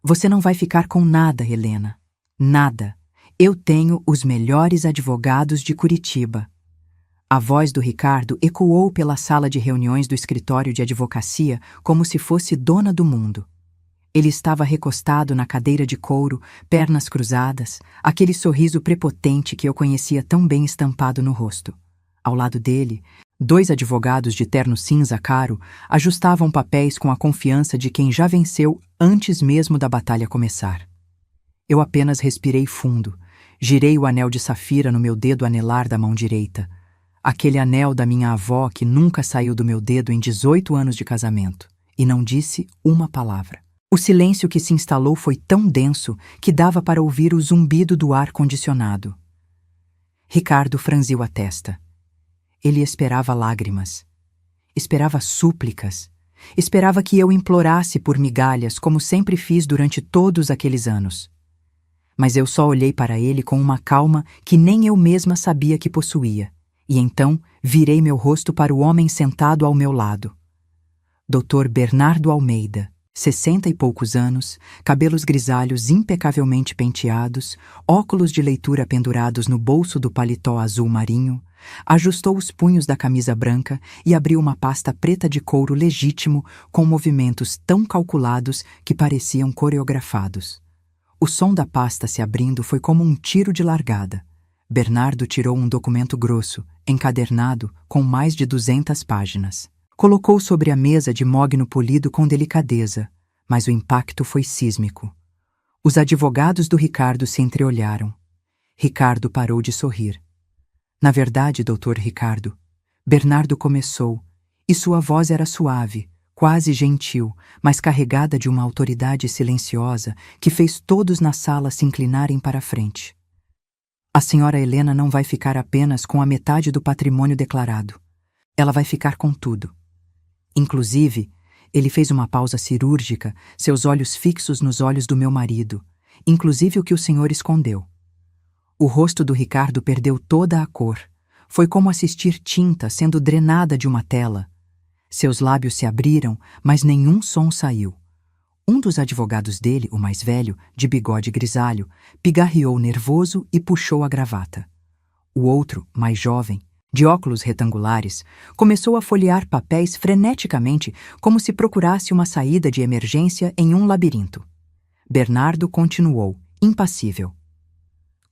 Você não vai ficar com nada, Helena. Nada. Eu tenho os melhores advogados de Curitiba. A voz do Ricardo ecoou pela sala de reuniões do escritório de advocacia como se fosse dona do mundo. Ele estava recostado na cadeira de couro, pernas cruzadas, aquele sorriso prepotente que eu conhecia tão bem estampado no rosto. Ao lado dele, 2 advogados de terno cinza claro ajustavam papéis com a confiança de quem já venceu antes mesmo da batalha começar. Eu apenas respirei fundo, girei o anel de safira no meu dedo anelar da mão direita, aquele anel da minha avó que nunca saiu do meu dedo em 18 anos de casamento, e não disse uma palavra. O silêncio que se instalou foi tão denso que dava para ouvir o zumbido do ar-condicionado. Ricardo franziu a testa. Ele esperava lágrimas. Esperava súplicas. Esperava que eu implorasse por migalhas, como sempre fiz durante todos aqueles anos. Mas eu só olhei para ele com uma calma que nem eu mesma sabia que possuía, e então virei meu rosto para o homem sentado ao meu lado. Dr. Bernardo Almeida, 60 e poucos anos, cabelos grisalhos impecavelmente penteados, óculos de leitura pendurados no bolso do paletó azul marinho, ajustou os punhos da camisa branca e abriu uma pasta preta de couro legítimo com movimentos tão calculados que pareciam coreografados. O som da pasta se abrindo foi como um tiro de largada. Bernardo tirou um documento grosso, encadernado, com mais de 200 páginas. Colocou sobre a mesa de mogno polido com delicadeza, mas o impacto foi sísmico. Os advogados do Ricardo se entreolharam. Ricardo parou de sorrir. Na verdade, doutor Ricardo, Bernardo começou, e sua voz era suave, quase gentil, mas carregada de uma autoridade silenciosa que fez todos na sala se inclinarem para a frente. A senhora Helena não vai ficar apenas com a metade do patrimônio declarado. Ela vai ficar com tudo. Inclusive, ele fez uma pausa cirúrgica, seus olhos fixos nos olhos do meu marido, inclusive o que o senhor escondeu. O rosto do Ricardo perdeu toda a cor. Foi como assistir tinta sendo drenada de uma tela. Seus lábios se abriram, mas nenhum som saiu. Um dos advogados dele, o mais velho, de bigode grisalho, pigarreou nervoso e puxou a gravata. O outro, mais jovem, de óculos retangulares, começou a folhear papéis freneticamente como se procurasse uma saída de emergência em um labirinto. Bernardo continuou, impassível.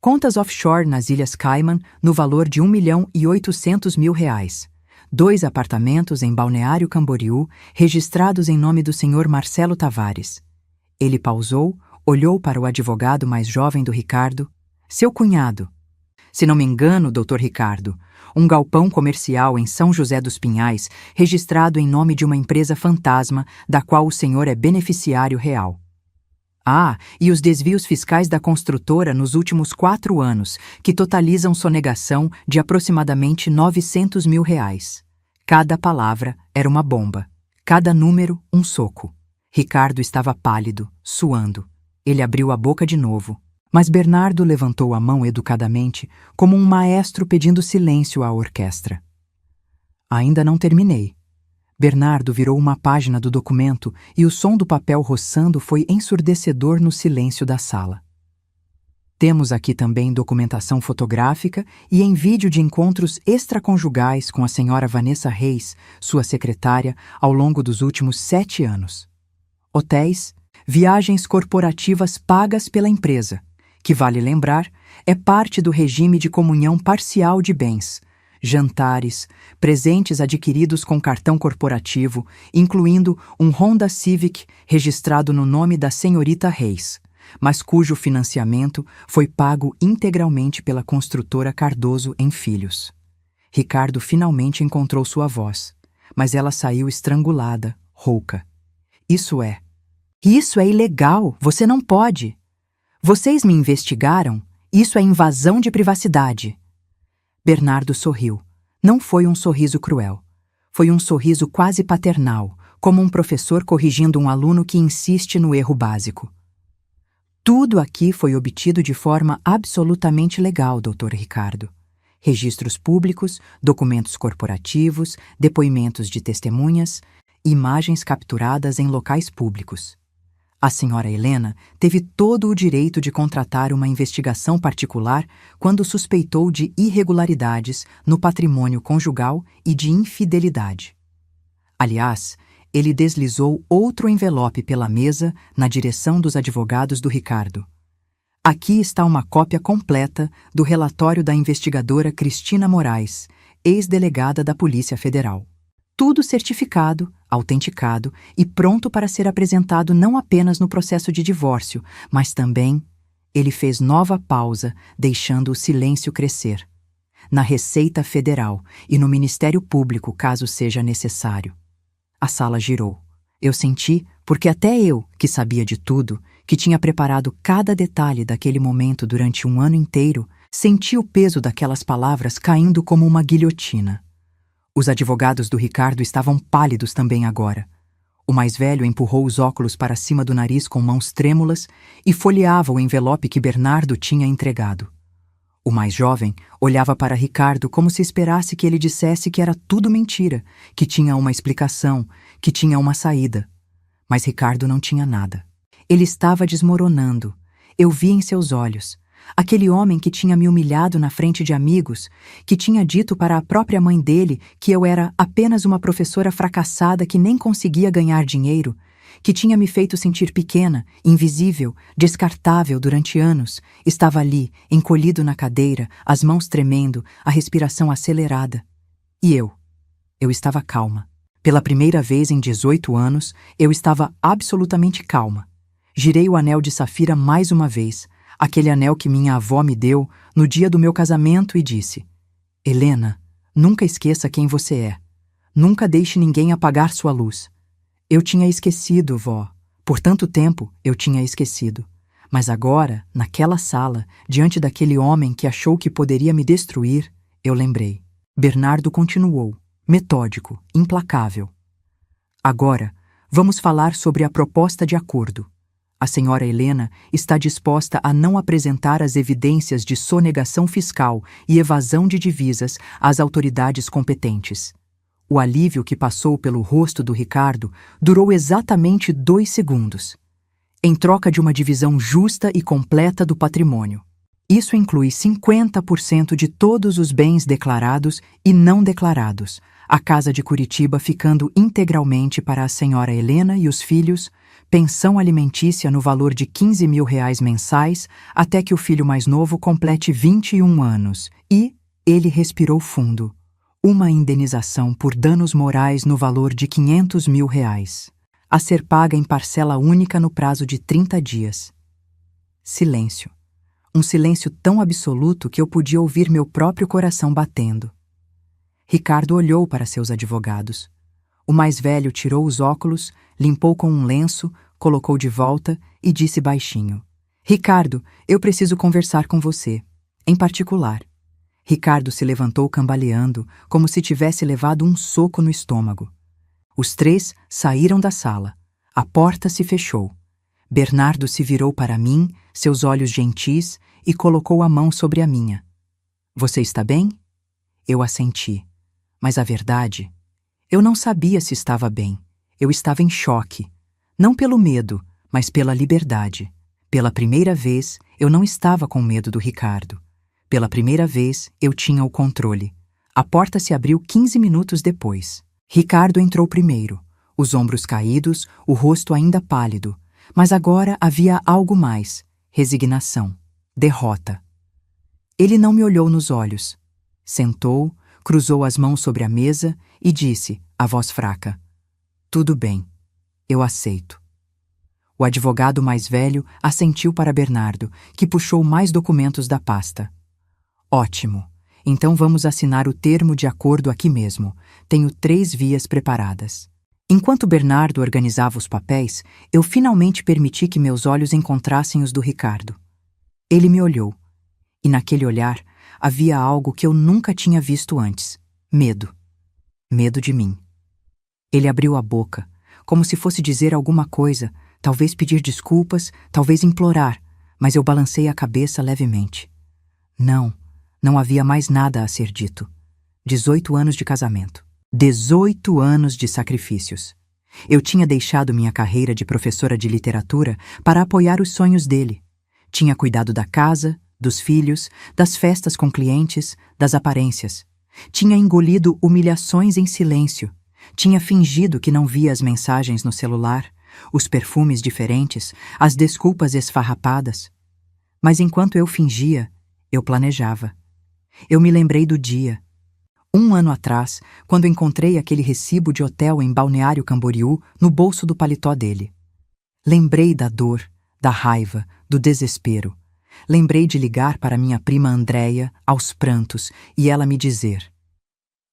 Contas offshore nas Ilhas Cayman no valor de R$ 1.800.000. 2 apartamentos em Balneário Camboriú, registrados em nome do Sr. Marcelo Tavares. Ele pausou, olhou para o advogado mais jovem do Ricardo. Seu cunhado. Se não me engano, Dr. Ricardo, um galpão comercial em São José dos Pinhais, registrado em nome de uma empresa fantasma, da qual o senhor é beneficiário real. Ah, e os desvios fiscais da construtora nos últimos 4 anos, que totalizam sonegação de aproximadamente R$ 900.000. Cada palavra era uma bomba. Cada número, um soco. Ricardo estava pálido, suando. Ele abriu a boca de novo. Mas Bernardo levantou a mão educadamente, como um maestro pedindo silêncio à orquestra. Ainda não terminei. Bernardo virou uma página do documento e o som do papel roçando foi ensurdecedor no silêncio da sala. Temos aqui também documentação fotográfica e em vídeo de encontros extraconjugais com a senhora Vanessa Reis, sua secretária, ao longo dos últimos 7 anos. Hotéis, viagens corporativas pagas pela empresa, que, vale lembrar, é parte do regime de comunhão parcial de bens, jantares, presentes adquiridos com cartão corporativo, incluindo um Honda Civic registrado no nome da senhorita Reis, mas cujo financiamento foi pago integralmente pela construtora Cardoso em Filhos. Ricardo finalmente encontrou sua voz, mas ela saiu estrangulada, rouca. Isso é ilegal, você não pode. Vocês me investigaram, isso é invasão de privacidade. Bernardo sorriu. Não foi um sorriso cruel. Foi um sorriso quase paternal, como um professor corrigindo um aluno que insiste no erro básico. Tudo aqui foi obtido de forma absolutamente legal, Dr. Ricardo. Registros públicos, documentos corporativos, depoimentos de testemunhas, imagens capturadas em locais públicos. A senhora Helena teve todo o direito de contratar uma investigação particular quando suspeitou de irregularidades no patrimônio conjugal e de infidelidade. Aliás, ele deslizou outro envelope pela mesa na direção dos advogados do Ricardo. Aqui está uma cópia completa do relatório da investigadora Cristina Moraes, ex-delegada da Polícia Federal. Tudo certificado, autenticado e pronto para ser apresentado não apenas no processo de divórcio, mas também, ele fez nova pausa, deixando o silêncio crescer, na Receita Federal e no Ministério Público, caso seja necessário. A sala girou. Eu senti, porque até eu, que sabia de tudo, que tinha preparado cada detalhe daquele momento durante um ano inteiro, senti o peso daquelas palavras caindo como uma guilhotina. Os advogados do Ricardo estavam pálidos também agora. O mais velho empurrou os óculos para cima do nariz com mãos trêmulas e folheava o envelope que Bernardo tinha entregado. O mais jovem olhava para Ricardo como se esperasse que ele dissesse que era tudo mentira, que tinha uma explicação, que tinha uma saída. Mas Ricardo não tinha nada. Ele estava desmoronando. Eu vi em seus olhos. Aquele homem que tinha me humilhado na frente de amigos, que tinha dito para a própria mãe dele que eu era apenas uma professora fracassada que nem conseguia ganhar dinheiro, que tinha me feito sentir pequena, invisível, descartável durante anos, estava ali, encolhido na cadeira, as mãos tremendo, a respiração acelerada. E eu estava calma. Pela primeira vez em 18 anos, eu estava absolutamente calma. Girei o anel de safira mais uma vez, aquele anel que minha avó me deu no dia do meu casamento, e disse: Helena, nunca esqueça quem você é. Nunca deixe ninguém apagar sua luz. Eu tinha esquecido, vó. Por tanto tempo, eu tinha esquecido. Mas agora, naquela sala, diante daquele homem que achou que poderia me destruir, eu lembrei. Bernardo continuou, metódico, implacável. Agora, vamos falar sobre a proposta de acordo. A senhora Helena está disposta a não apresentar as evidências de sonegação fiscal e evasão de divisas às autoridades competentes. O alívio que passou pelo rosto do Ricardo durou exatamente 2 segundos. Em troca de uma divisão justa e completa do patrimônio. Isso inclui 50% de todos os bens declarados e não declarados, a Casa de Curitiba ficando integralmente para a senhora Helena e os filhos, pensão alimentícia no valor de R$ 15.000 mensais até que o filho mais novo complete 21 anos e, ele respirou fundo, uma indenização por danos morais no valor de R$ 500.000, a ser paga em parcela única no prazo de 30 dias. Silêncio. Um silêncio tão absoluto que eu podia ouvir meu próprio coração batendo. Ricardo olhou para seus advogados. O mais velho tirou os óculos, limpou com um lenço, colocou de volta e disse baixinho: Ricardo, eu preciso conversar com você. Em particular. Ricardo se levantou cambaleando, como se tivesse levado um soco no estômago. Os 3 saíram da sala. A porta se fechou. Bernardo se virou para mim, seus olhos gentis, e colocou a mão sobre a minha. Você está bem? Eu assenti. Mas a verdade, eu não sabia se estava bem. Eu estava em choque. Não pelo medo, mas pela liberdade. Pela primeira vez, eu não estava com medo do Ricardo. Pela primeira vez, eu tinha o controle. A porta se abriu 15 minutos depois. Ricardo entrou primeiro, os ombros caídos, o rosto ainda pálido. Mas agora havia algo mais: resignação, derrota. Ele não me olhou nos olhos. Sentou, cruzou as mãos sobre a mesa e disse, a voz fraca: Tudo bem, eu aceito. O advogado mais velho assentiu para Bernardo, que puxou mais documentos da pasta. Ótimo. Então vamos assinar o termo de acordo aqui mesmo. Tenho 3 vias preparadas. Enquanto Bernardo organizava os papéis, eu finalmente permiti que meus olhos encontrassem os do Ricardo. Ele me olhou. E naquele olhar havia algo que eu nunca tinha visto antes. Medo. Medo de mim. Ele abriu a boca, como se fosse dizer alguma coisa, talvez pedir desculpas, talvez implorar, mas eu balancei a cabeça levemente. Não havia mais nada a ser dito. 18 anos de casamento. 18 anos de sacrifícios. Eu tinha deixado minha carreira de professora de literatura para apoiar os sonhos dele. Tinha cuidado da casa, dos filhos, das festas com clientes, das aparências. Tinha engolido humilhações em silêncio. Tinha fingido que não via as mensagens no celular, os perfumes diferentes, as desculpas esfarrapadas. Mas enquanto eu fingia, eu planejava. Eu me lembrei do dia. 1 ano atrás, quando encontrei aquele recibo de hotel em Balneário Camboriú no bolso do paletó dele. Lembrei da dor, da raiva, do desespero. Lembrei de ligar para minha prima Andréia, aos prantos, e ela me dizer: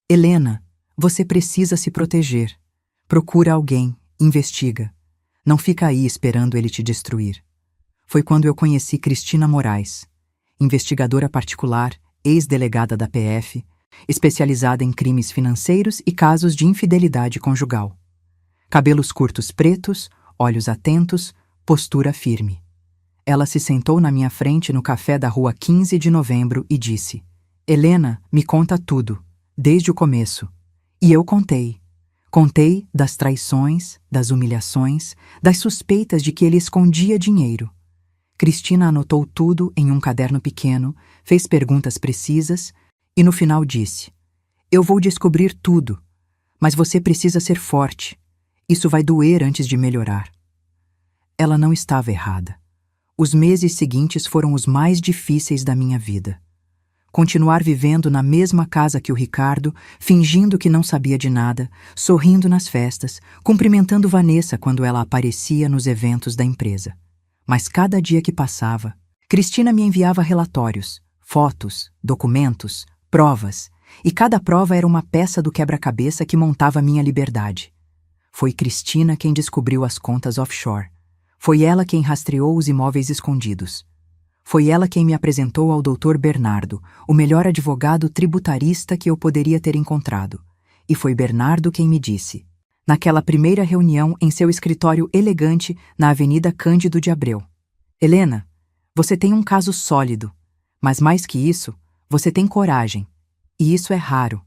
Helena, você precisa se proteger. Procura alguém, investiga. Não fica aí esperando ele te destruir. Foi quando eu conheci Cristina Moraes, investigadora particular, ex-delegada da PF, especializada em crimes financeiros e casos de infidelidade conjugal. Cabelos curtos pretos, olhos atentos, postura firme. Ela se sentou na minha frente no café da Rua 15 de Novembro e disse: Helena, me conta tudo, desde o começo. E eu contei. Contei das traições, das humilhações, das suspeitas de que ele escondia dinheiro. Cristina anotou tudo em um caderno pequeno, fez perguntas precisas e no final disse: Eu vou descobrir tudo, mas você precisa ser forte. Isso vai doer antes de melhorar. Ela não estava errada. Os meses seguintes foram os mais difíceis da minha vida. Continuar vivendo na mesma casa que o Ricardo, fingindo que não sabia de nada, sorrindo nas festas, cumprimentando Vanessa quando ela aparecia nos eventos da empresa. Mas cada dia que passava, Cristina me enviava relatórios, fotos, documentos, provas, e cada prova era uma peça do quebra-cabeça que montava minha liberdade. Foi Cristina quem descobriu as contas offshore. Foi ela quem rastreou os imóveis escondidos. Foi ela quem me apresentou ao Dr. Bernardo, o melhor advogado tributarista que eu poderia ter encontrado. E foi Bernardo quem me disse, naquela primeira reunião em seu escritório elegante na Avenida Cândido de Abreu: Helena, você tem um caso sólido, mas mais que isso, você tem coragem. E isso é raro.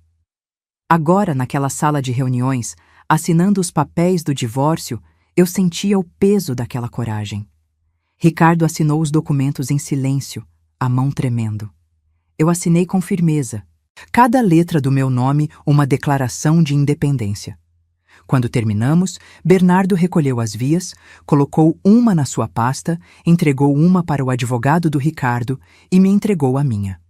Agora, naquela sala de reuniões, assinando os papéis do divórcio, eu sentia o peso daquela coragem. Ricardo assinou os documentos em silêncio, a mão tremendo. Eu assinei com firmeza. Cada letra do meu nome uma declaração de independência. Quando terminamos, Bernardo recolheu as vias, colocou uma na sua pasta, entregou uma para o advogado do Ricardo e me entregou a minha.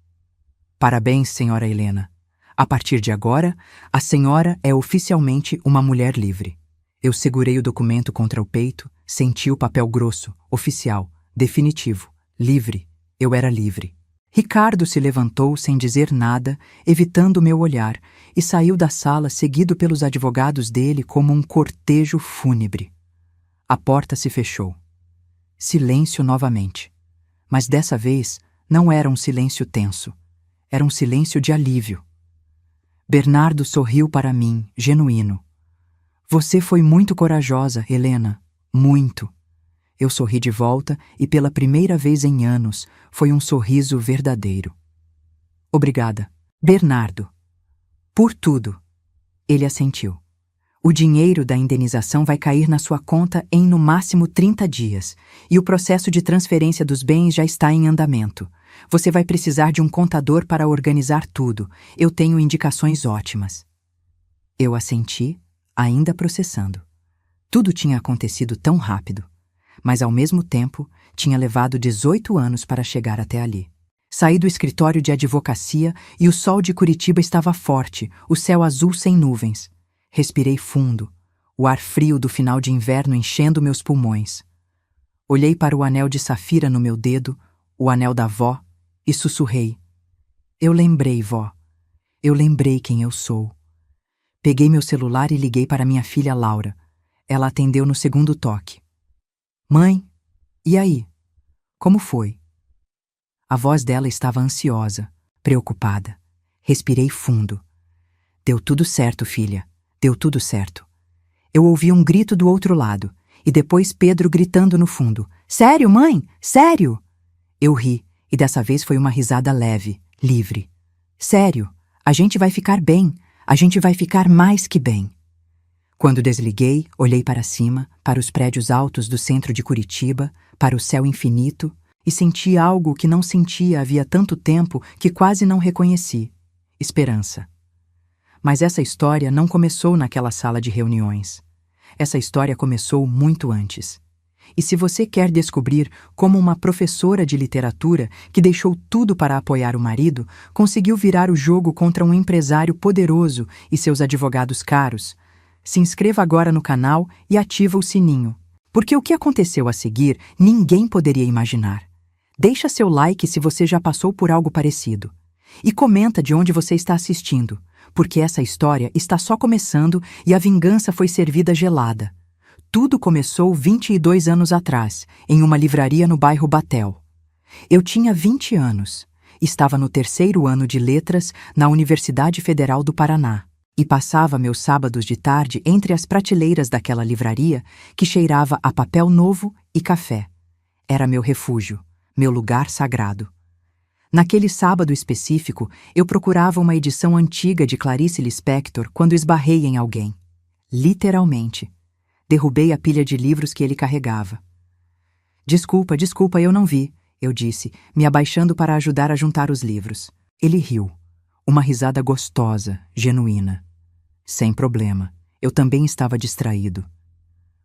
Parabéns, senhora Helena. A partir de agora, a senhora é oficialmente uma mulher livre. Eu segurei o documento contra o peito, senti o papel grosso, oficial, definitivo, livre. Eu era livre. Ricardo se levantou sem dizer nada, evitando meu olhar, e saiu da sala seguido pelos advogados dele como um cortejo fúnebre. A porta se fechou. Silêncio novamente. Mas dessa vez não era um silêncio tenso. Era um silêncio de alívio. Bernardo sorriu para mim, genuíno. Você foi muito corajosa, Helena. Muito. Eu sorri de volta e pela primeira vez em anos foi um sorriso verdadeiro. Obrigada, Bernardo. Por tudo. Ele assentiu. O dinheiro da indenização vai cair na sua conta em no máximo 30 dias e o processo de transferência dos bens já está em andamento. Você vai precisar de um contador para organizar tudo. Eu tenho indicações ótimas. Eu assenti, ainda processando. Tudo tinha acontecido tão rápido, mas ao mesmo tempo tinha levado 18 anos para chegar até ali. Saí do escritório de advocacia e o sol de Curitiba estava forte, o céu azul sem nuvens. Respirei fundo, o ar frio do final de inverno enchendo meus pulmões. Olhei para o anel de safira no meu dedo, o anel da vó, e sussurrei. Eu lembrei, vó. Eu lembrei quem eu sou. Peguei meu celular e liguei para minha filha Laura. Ela atendeu no segundo toque. Mãe, e aí? Como foi? A voz dela estava ansiosa, preocupada. Respirei fundo. Deu tudo certo, filha. Deu tudo certo. Eu ouvi um grito do outro lado, e depois Pedro gritando no fundo. Sério, mãe? Sério? Eu ri, e dessa vez foi uma risada leve, livre. Sério, a gente vai ficar bem. A gente vai ficar mais que bem. Quando desliguei, olhei para cima, para os prédios altos do centro de Curitiba, para o céu infinito, e senti algo que não sentia havia tanto tempo que quase não reconheci: esperança. Mas essa história não começou naquela sala de reuniões. Essa história começou muito antes. E se você quer descobrir como uma professora de literatura, que deixou tudo para apoiar o marido, conseguiu virar o jogo contra um empresário poderoso e seus advogados caros, se inscreva agora no canal e ativa o sininho. Porque o que aconteceu a seguir, ninguém poderia imaginar. Deixa seu like se você já passou por algo parecido. E comenta de onde você está assistindo, porque essa história está só começando e a vingança foi servida gelada. Tudo começou 22 anos atrás, em uma livraria no bairro Batel. Eu tinha 20 anos, estava no 3º ano de letras na Universidade Federal do Paraná e passava meus sábados de tarde entre as prateleiras daquela livraria que cheirava a papel novo e café. Era meu refúgio, meu lugar sagrado. Naquele sábado específico, eu procurava uma edição antiga de Clarice Lispector quando esbarrei em alguém. Literalmente. Derrubei a pilha de livros que ele carregava. Desculpa, eu não vi, eu disse, me abaixando para ajudar a juntar os livros. Ele riu. Uma risada gostosa, genuína. Sem problema, eu também estava distraído.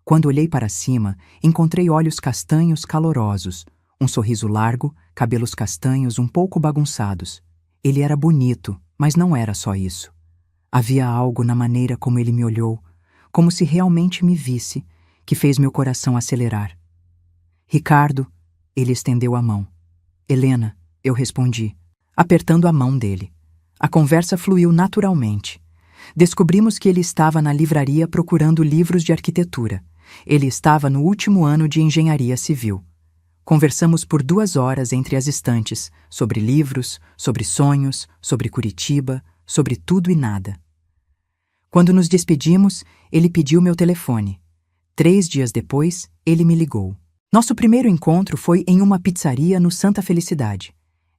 Quando olhei para cima, encontrei olhos castanhos calorosos, um sorriso largo, cabelos castanhos um pouco bagunçados. Ele era bonito, mas não era só isso. Havia algo na maneira como ele me olhou, como se realmente me visse, que fez meu coração acelerar. Ricardo, ele estendeu a mão. Helena, eu respondi, apertando a mão dele. A conversa fluiu naturalmente. Descobrimos que ele estava na livraria procurando livros de arquitetura. Ele estava no último ano de engenharia civil. Conversamos por 2 horas entre as estantes, sobre livros, sobre sonhos, sobre Curitiba, sobre tudo e nada. Quando nos despedimos, ele pediu meu telefone. 3 dias depois, ele me ligou. Nosso primeiro encontro foi em uma pizzaria no Santa Felicidade.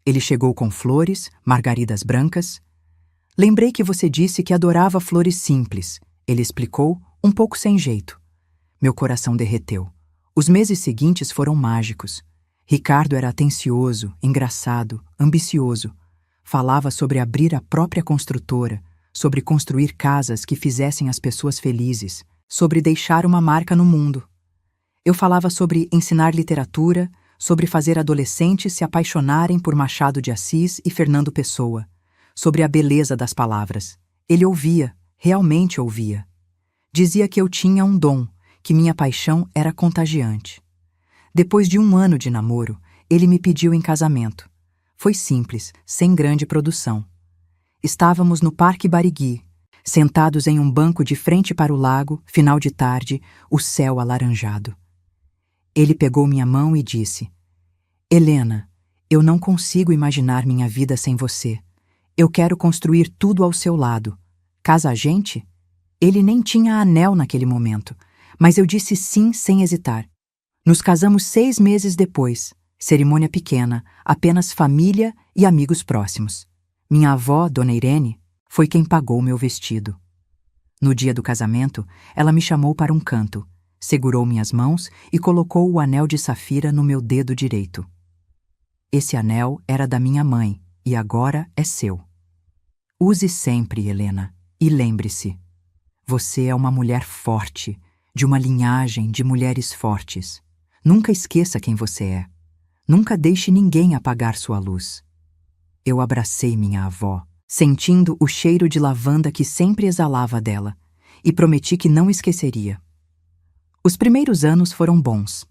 Ele chegou com flores, margaridas brancas. Lembrei que você disse que adorava flores simples. Ele explicou, um pouco sem jeito. Meu coração derreteu. Os meses seguintes foram mágicos. Ricardo era atencioso, engraçado, ambicioso. Falava sobre abrir a própria construtora, sobre construir casas que fizessem as pessoas felizes, sobre deixar uma marca no mundo. Eu falava sobre ensinar literatura, sobre fazer adolescentes se apaixonarem por Machado de Assis e Fernando Pessoa, sobre a beleza das palavras. Ele ouvia, realmente ouvia. Dizia que eu tinha um dom, que minha paixão era contagiante. Depois de 1 ano de namoro, ele me pediu em casamento. Foi simples, sem grande produção. Estávamos no Parque Barigui, sentados em um banco de frente para o lago, final de tarde, o céu alaranjado. Ele pegou minha mão e disse: Helena, eu não consigo imaginar minha vida sem você. Eu quero construir tudo ao seu lado. Casa a gente? Ele nem tinha anel naquele momento, mas eu disse sim sem hesitar. Nos casamos 6 meses depois, cerimônia pequena, apenas família e amigos próximos. Minha avó, Dona Irene, foi quem pagou meu vestido. No dia do casamento, ela me chamou para um canto, segurou minhas mãos e colocou o anel de safira no meu dedo direito. Esse anel era da minha mãe e agora é seu. Use sempre, Helena, e lembre-se, você é uma mulher forte, de uma linhagem de mulheres fortes. Nunca esqueça quem você é. Nunca deixe ninguém apagar sua luz. Eu abracei minha avó, sentindo o cheiro de lavanda que sempre exalava dela, e prometi que não esqueceria. Os primeiros anos foram bons.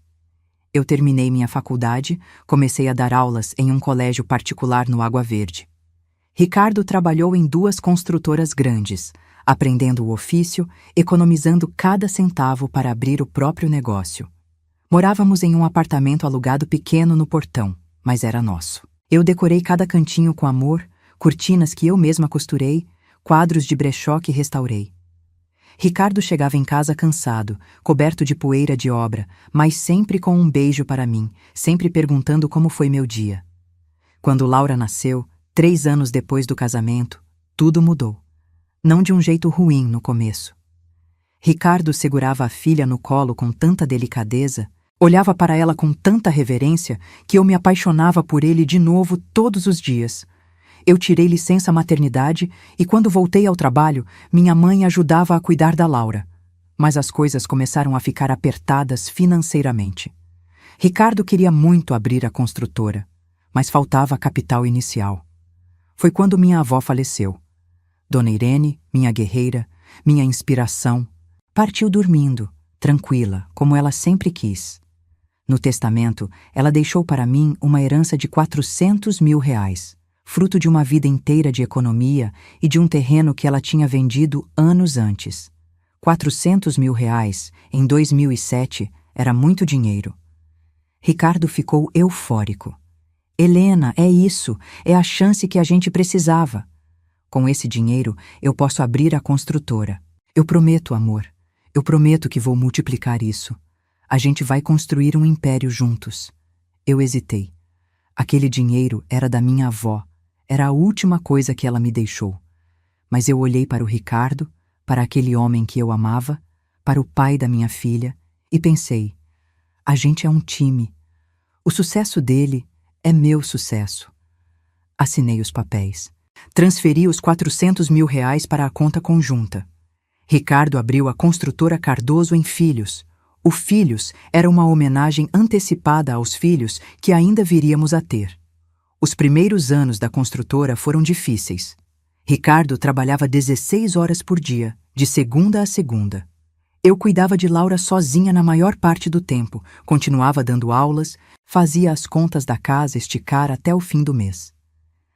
Eu terminei minha faculdade, comecei a dar aulas em um colégio particular no Água Verde. Ricardo trabalhou em 2 construtoras grandes, aprendendo o ofício, economizando cada centavo para abrir o próprio negócio. Morávamos em um apartamento alugado pequeno no portão, mas era nosso. Eu decorei cada cantinho com amor, cortinas que eu mesma costurei, quadros de brechó que restaurei. Ricardo chegava em casa cansado, coberto de poeira de obra, mas sempre com um beijo para mim, sempre perguntando como foi meu dia. Quando Laura nasceu, 3 anos depois do casamento, tudo mudou. Não de um jeito ruim no começo. Ricardo segurava a filha no colo com tanta delicadeza, olhava para ela com tanta reverência que eu me apaixonava por ele de novo todos os dias. Eu tirei licença maternidade e, quando voltei ao trabalho, minha mãe ajudava a cuidar da Laura. Mas as coisas começaram a ficar apertadas financeiramente. Ricardo queria muito abrir a construtora, mas faltava capital inicial. Foi quando minha avó faleceu. Dona Irene, minha guerreira, minha inspiração, partiu dormindo, tranquila, como ela sempre quis. No testamento, ela deixou para mim uma herança de R$ 400.000, fruto de uma vida inteira de economia e de um terreno que ela tinha vendido anos antes. R$ 400.000, em 2007, era muito dinheiro. Ricardo ficou eufórico. Helena, é isso, é a chance que a gente precisava. Com esse dinheiro, eu posso abrir a construtora. Eu prometo, amor. Eu prometo que vou multiplicar isso. A gente vai construir um império juntos. Eu hesitei. Aquele dinheiro era da minha avó. Era a última coisa que ela me deixou. Mas eu olhei para o Ricardo, para aquele homem que eu amava, para o pai da minha filha, e pensei: a gente é um time. O sucesso dele é meu sucesso. Assinei os papéis. Transferi os R$ 400.000 para a conta conjunta. Ricardo abriu a construtora Cardoso em Filhos. O Filhos era uma homenagem antecipada aos filhos que ainda viríamos a ter. Os primeiros anos da construtora foram difíceis. Ricardo trabalhava 16 horas por dia, de segunda a segunda. Eu cuidava de Laura sozinha na maior parte do tempo, continuava dando aulas, fazia as contas da casa esticar até o fim do mês.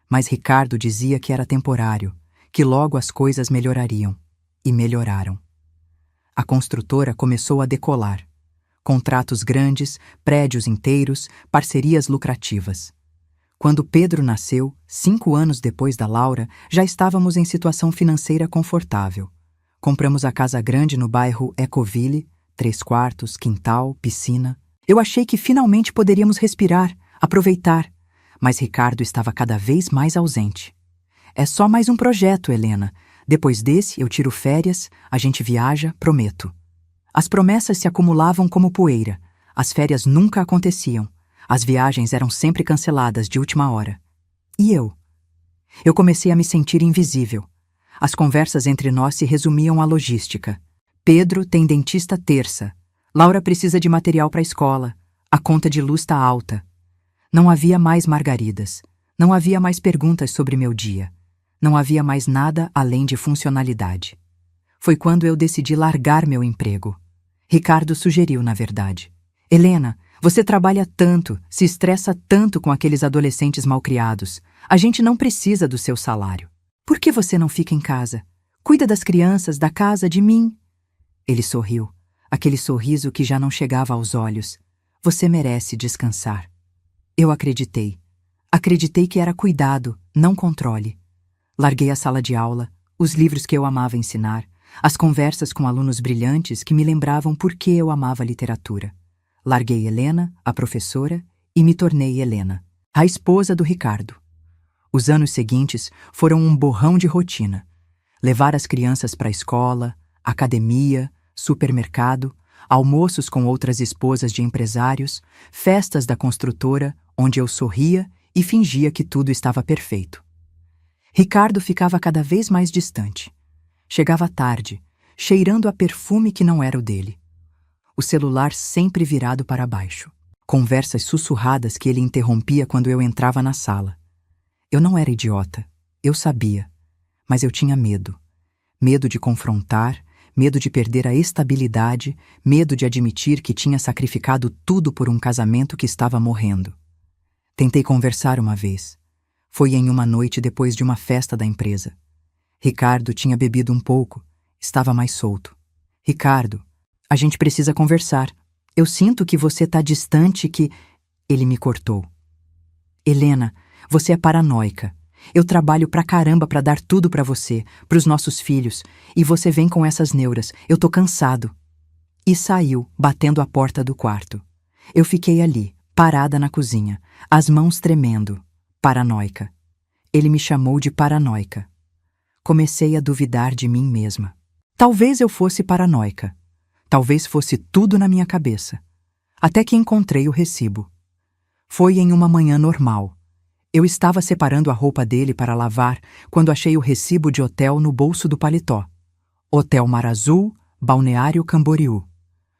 Mas Ricardo dizia que era temporário, que logo as coisas melhorariam. E melhoraram. A construtora começou a decolar. Contratos grandes, prédios inteiros, parcerias lucrativas. Quando Pedro nasceu, 5 anos depois da Laura, já estávamos em situação financeira confortável. Compramos a casa grande no bairro Ecoville, 3 quartos, quintal, piscina. Eu achei que finalmente poderíamos respirar, aproveitar, mas Ricardo estava cada vez mais ausente. É só mais um projeto, Helena. Depois desse, eu tiro férias, a gente viaja, prometo. As promessas se acumulavam como poeira. As férias nunca aconteciam. As viagens eram sempre canceladas de última hora. E eu? Eu comecei a me sentir invisível. As conversas entre nós se resumiam à logística. Pedro tem dentista terça. Laura precisa de material para a escola. A conta de luz está alta. Não havia mais margaridas. Não havia mais perguntas sobre meu dia. Não havia mais nada além de funcionalidade. Foi quando eu decidi largar meu emprego. Ricardo sugeriu, na verdade. Helena, você trabalha tanto, se estressa tanto com aqueles adolescentes malcriados. A gente não precisa do seu salário. Por que você não fica em casa? Cuida das crianças, da casa, de mim. Ele sorriu, aquele sorriso que já não chegava aos olhos. Você merece descansar. Eu acreditei. Acreditei que era cuidado, não controle. Larguei a sala de aula, os livros que eu amava ensinar, as conversas com alunos brilhantes que me lembravam por que eu amava literatura. Larguei Helena, a professora, e me tornei Helena, a esposa do Ricardo. Os anos seguintes foram um borrão de rotina. Levar as crianças para a escola, academia, supermercado, almoços com outras esposas de empresários, festas da construtora, onde eu sorria e fingia que tudo estava perfeito. Ricardo ficava cada vez mais distante. Chegava tarde, cheirando a perfume que não era o dele. O celular sempre virado para baixo. Conversas sussurradas que ele interrompia quando eu entrava na sala. Eu não era idiota, eu sabia, mas eu tinha medo. Medo de confrontar, medo de perder a estabilidade, medo de admitir que tinha sacrificado tudo por um casamento que estava morrendo. Tentei conversar uma vez. Foi em uma noite depois de uma festa da empresa. Ricardo tinha bebido um pouco, estava mais solto. Ricardo, a gente precisa conversar. Eu sinto que você está distante, que... Ele me cortou. Helena, você é paranoica. Eu trabalho pra caramba pra dar tudo pra você, pros nossos filhos, e você vem com essas neuras. Eu tô cansado. E saiu, batendo a porta do quarto. Eu fiquei ali, parada na cozinha, as mãos tremendo. Paranoica. Ele me chamou de paranoica. Comecei a duvidar de mim mesma. Talvez eu fosse paranoica. Talvez fosse tudo na minha cabeça. Até que encontrei o recibo. Foi em uma manhã normal. Eu estava separando a roupa dele para lavar quando achei o recibo de hotel no bolso do paletó. Hotel Mar Azul, Balneário Camboriú.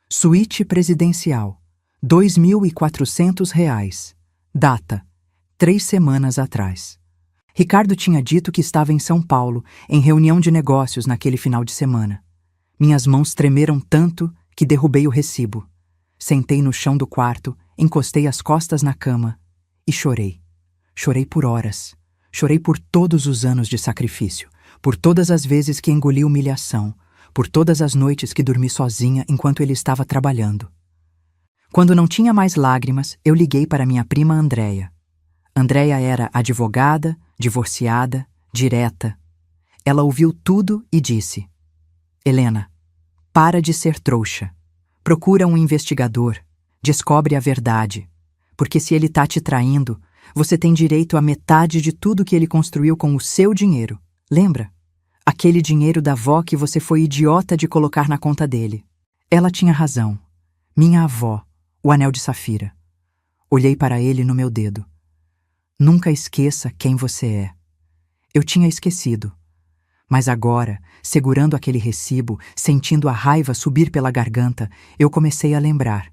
Suíte presidencial. R$ 2.400. Data: 3 semanas atrás. Ricardo tinha dito que estava em São Paulo, em reunião de negócios naquele final de semana. Minhas mãos tremeram tanto que derrubei o recibo. Sentei no chão do quarto, encostei as costas na cama e chorei. Chorei por horas. Chorei por todos os anos de sacrifício, por todas as vezes que engoli humilhação, por todas as noites que dormi sozinha enquanto ele estava trabalhando. Quando não tinha mais lágrimas, eu liguei para minha prima Andréia. Andréia era advogada, divorciada, direta. Ela ouviu tudo e disse: Helena, para de ser trouxa. Procura um investigador. Descobre a verdade. Porque se ele tá te traindo, você tem direito a metade de tudo que ele construiu com o seu dinheiro. Lembra? Aquele dinheiro da avó que você foi idiota de colocar na conta dele. Ela tinha razão. Minha avó, o anel de safira. Olhei para ele no meu dedo. Nunca esqueça quem você é. Eu tinha esquecido. Mas agora, segurando aquele recibo, sentindo a raiva subir pela garganta, eu comecei a lembrar.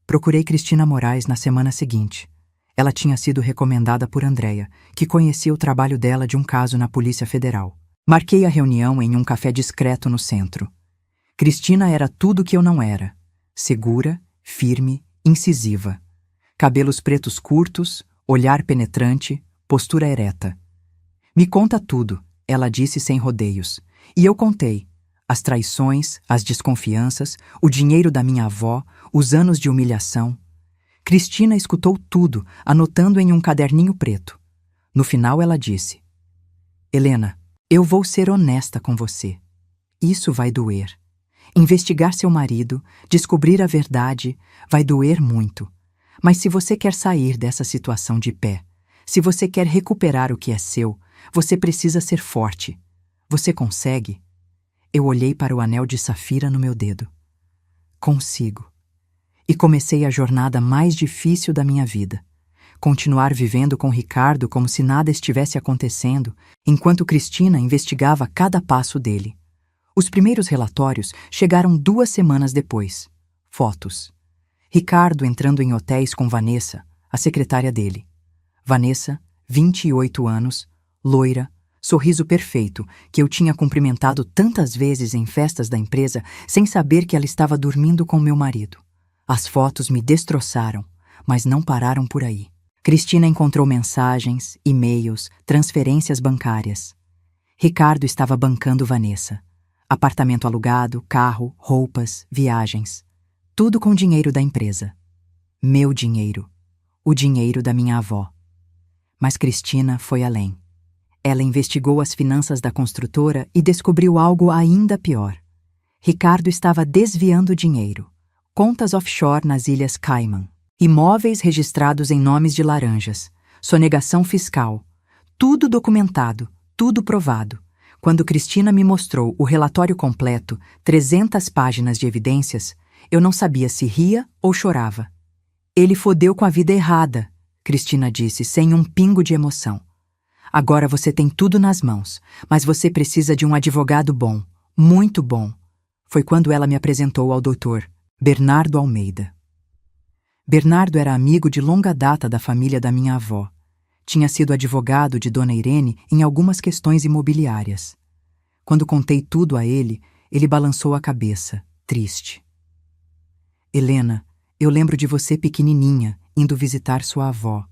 Procurei Cristina Moraes na semana seguinte. Ela tinha sido recomendada por Andréia, que conhecia o trabalho dela de um caso na Polícia Federal. Marquei a reunião em um café discreto no centro. Cristina era tudo que eu não era. Segura, firme, incisiva. Cabelos pretos curtos, olhar penetrante, postura ereta. Me conta tudo, ela disse sem rodeios. E eu contei. As traições, as desconfianças, o dinheiro da minha avó, os anos de humilhação. Cristina escutou tudo, anotando em um caderninho preto. No final ela disse: Helena, eu vou ser honesta com você. Isso vai doer. Investigar seu marido, descobrir a verdade, vai doer muito. Mas se você quer sair dessa situação de pé, se você quer recuperar o que é seu, você precisa ser forte. Você consegue? Eu olhei para o anel de safira no meu dedo. Consigo. E comecei a jornada mais difícil da minha vida. Continuar vivendo com Ricardo como se nada estivesse acontecendo, enquanto Cristina investigava cada passo dele. Os primeiros relatórios chegaram 2 semanas depois. Fotos. Ricardo entrando em hotéis com Vanessa, a secretária dele. Vanessa, 28 anos, loira, sorriso perfeito, que eu tinha cumprimentado tantas vezes em festas da empresa sem saber que ela estava dormindo com meu marido. As fotos me destroçaram, mas não pararam por aí. Cristina encontrou mensagens, e-mails, transferências bancárias. Ricardo estava bancando Vanessa. Apartamento alugado, carro, roupas, viagens. Tudo com dinheiro da empresa. Meu dinheiro. O dinheiro da minha avó. Mas Cristina foi além. Ela investigou as finanças da construtora e descobriu algo ainda pior. Ricardo estava desviando dinheiro. Contas offshore nas Ilhas Cayman. Imóveis registrados em nomes de laranjas. Sonegação fiscal. Tudo documentado, tudo provado. Quando Cristina me mostrou o relatório completo, 300 páginas de evidências, eu não sabia se ria ou chorava. Ele fodeu com a vida errada, Cristina disse, sem um pingo de emoção. Agora você tem tudo nas mãos, mas você precisa de um advogado bom, muito bom. Foi quando ela me apresentou ao doutor Bernardo Almeida. Bernardo era amigo de longa data da família da minha avó. Tinha sido advogado de Dona Irene em algumas questões imobiliárias. Quando contei tudo a ele, ele balançou a cabeça, triste. Helena, eu lembro de você pequenininha, indo visitar sua avó.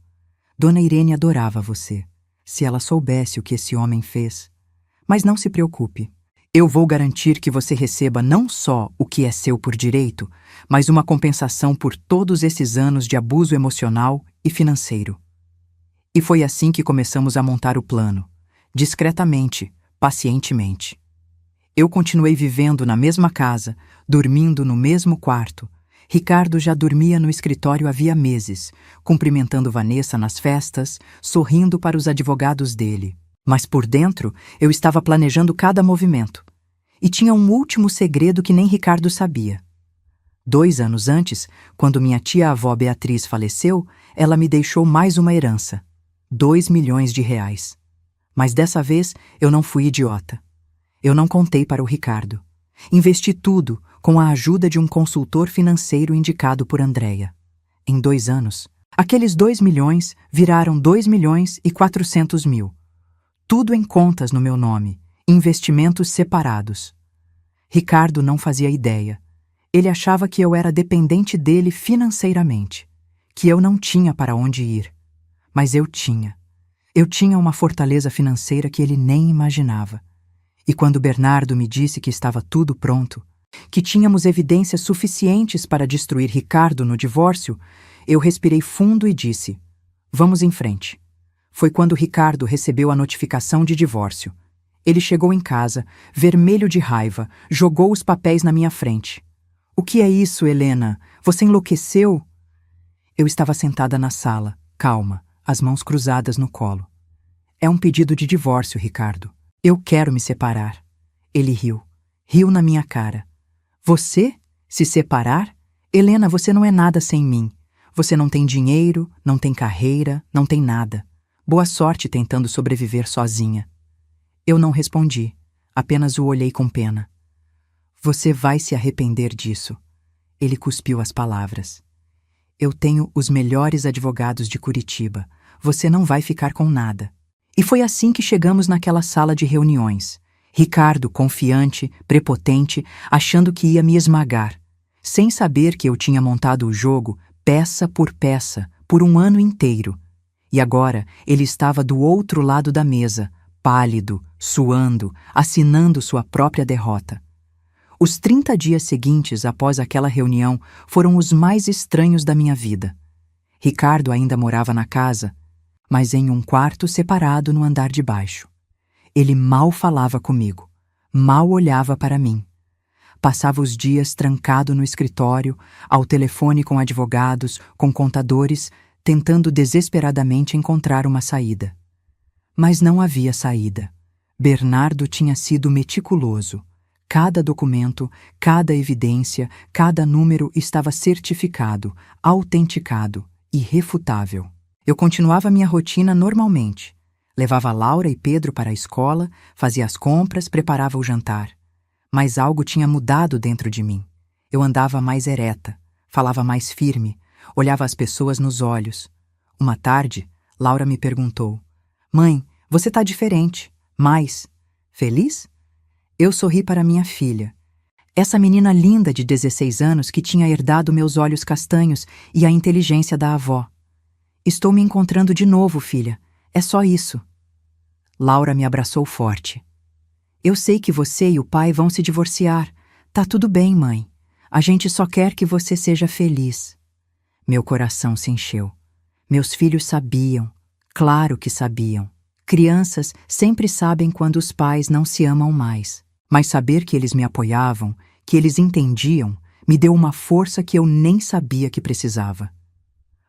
Dona Irene adorava você. Se ela soubesse o que esse homem fez. Mas não se preocupe. Eu vou garantir que você receba não só o que é seu por direito, mas uma compensação por todos esses anos de abuso emocional e financeiro. E foi assim que começamos a montar o plano, discretamente, pacientemente. Eu continuei vivendo na mesma casa, dormindo no mesmo quarto. Ricardo já dormia no escritório havia meses, cumprimentando Vanessa nas festas, sorrindo para os advogados dele. Mas por dentro, eu estava planejando cada movimento. E tinha um último segredo que nem Ricardo sabia. 2 anos antes, quando minha tia-avó Beatriz faleceu, ela me deixou mais uma herança, 2 milhões de reais. Mas dessa vez eu não fui idiota. Eu não contei para o Ricardo. Investi tudo com a ajuda de um consultor financeiro indicado por Andréia. Em 2 anos, aqueles 2 milhões viraram 2.400.000. Tudo em contas no meu nome, investimentos separados. Ricardo não fazia ideia. Ele achava que eu era dependente dele financeiramente, que eu não tinha para onde ir. Mas eu tinha. Eu tinha uma fortaleza financeira que ele nem imaginava. E quando Bernardo me disse que estava tudo pronto, que tínhamos evidências suficientes para destruir Ricardo no divórcio, eu respirei fundo e disse: vamos em frente. Foi quando Ricardo recebeu a notificação de divórcio. Ele chegou em casa, vermelho de raiva, jogou os papéis na minha frente. O que é isso, Helena? Você enlouqueceu? Eu estava sentada na sala, calma, as mãos cruzadas no colo. É um pedido de divórcio, Ricardo. Eu quero me separar. Ele riu. Riu na minha cara. Você? Se separar? Helena, você não é nada sem mim. Você não tem dinheiro, não tem carreira, não tem nada. Boa sorte tentando sobreviver sozinha. Eu não respondi, apenas o olhei com pena. Você vai se arrepender disso. Ele cuspiu as palavras. Eu tenho os melhores advogados de Curitiba. Você não vai ficar com nada. E foi assim que chegamos naquela sala de reuniões. Ricardo, confiante, prepotente, achando que ia me esmagar, sem saber que eu tinha montado o jogo peça por peça, por um ano inteiro. E agora ele estava do outro lado da mesa, pálido, suando, assinando sua própria derrota. Os 30 dias seguintes após aquela reunião foram os mais estranhos da minha vida. Ricardo ainda morava na casa, mas em um quarto separado no andar de baixo. Ele mal falava comigo, mal olhava para mim. Passava os dias trancado no escritório, ao telefone com advogados, com contadores, tentando desesperadamente encontrar uma saída. Mas não havia saída. Bernardo tinha sido meticuloso. Cada documento, cada evidência, cada número estava certificado, autenticado, irrefutável. Eu continuava minha rotina normalmente. Levava Laura e Pedro para a escola, fazia as compras, preparava o jantar. Mas algo tinha mudado dentro de mim. Eu andava mais ereta, falava mais firme, olhava as pessoas nos olhos. Uma tarde, Laura me perguntou: Mãe, você tá diferente, mais feliz? Eu sorri para minha filha. Essa menina linda de 16 anos que tinha herdado meus olhos castanhos e a inteligência da avó. Estou me encontrando de novo, filha. É só isso. Laura me abraçou forte. Eu sei que você e o pai vão se divorciar. Tá tudo bem, mãe. A gente só quer que você seja feliz. Meu coração se encheu. Meus filhos sabiam. Claro que sabiam. Crianças sempre sabem quando os pais não se amam mais. Mas saber que eles me apoiavam, que eles entendiam, me deu uma força que eu nem sabia que precisava.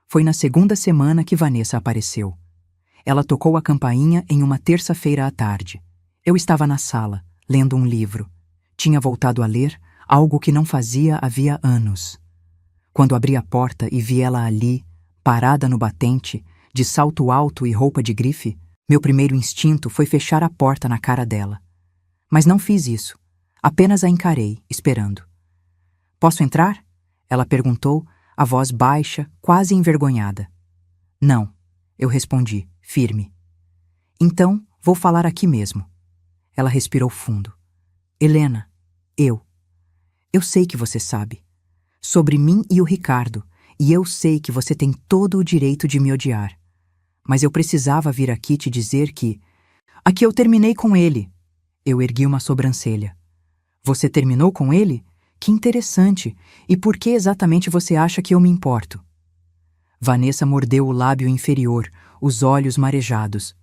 Foi na segunda semana que Vanessa apareceu. Ela tocou a campainha em uma terça-feira à tarde. Eu estava na sala, lendo um livro. Tinha voltado a ler algo que não fazia havia anos. Quando abri a porta e vi ela ali, parada no batente, de salto alto e roupa de grife, meu primeiro instinto foi fechar a porta na cara dela. Mas não fiz isso. Apenas a encarei, esperando. Posso entrar? Ela perguntou, a voz baixa, quase envergonhada. Não, eu respondi, firme. Então, vou falar aqui mesmo. Ela respirou fundo. Helena, eu sei que você sabe. Sobre mim e o Ricardo, e eu sei que você tem todo o direito de me odiar. Mas eu precisava vir aqui te dizer que... Aqui eu terminei com ele. Eu ergui uma sobrancelha. Você terminou com ele? Que interessante. E por que exatamente você acha que eu me importo? Vanessa mordeu o lábio inferior, os olhos marejados.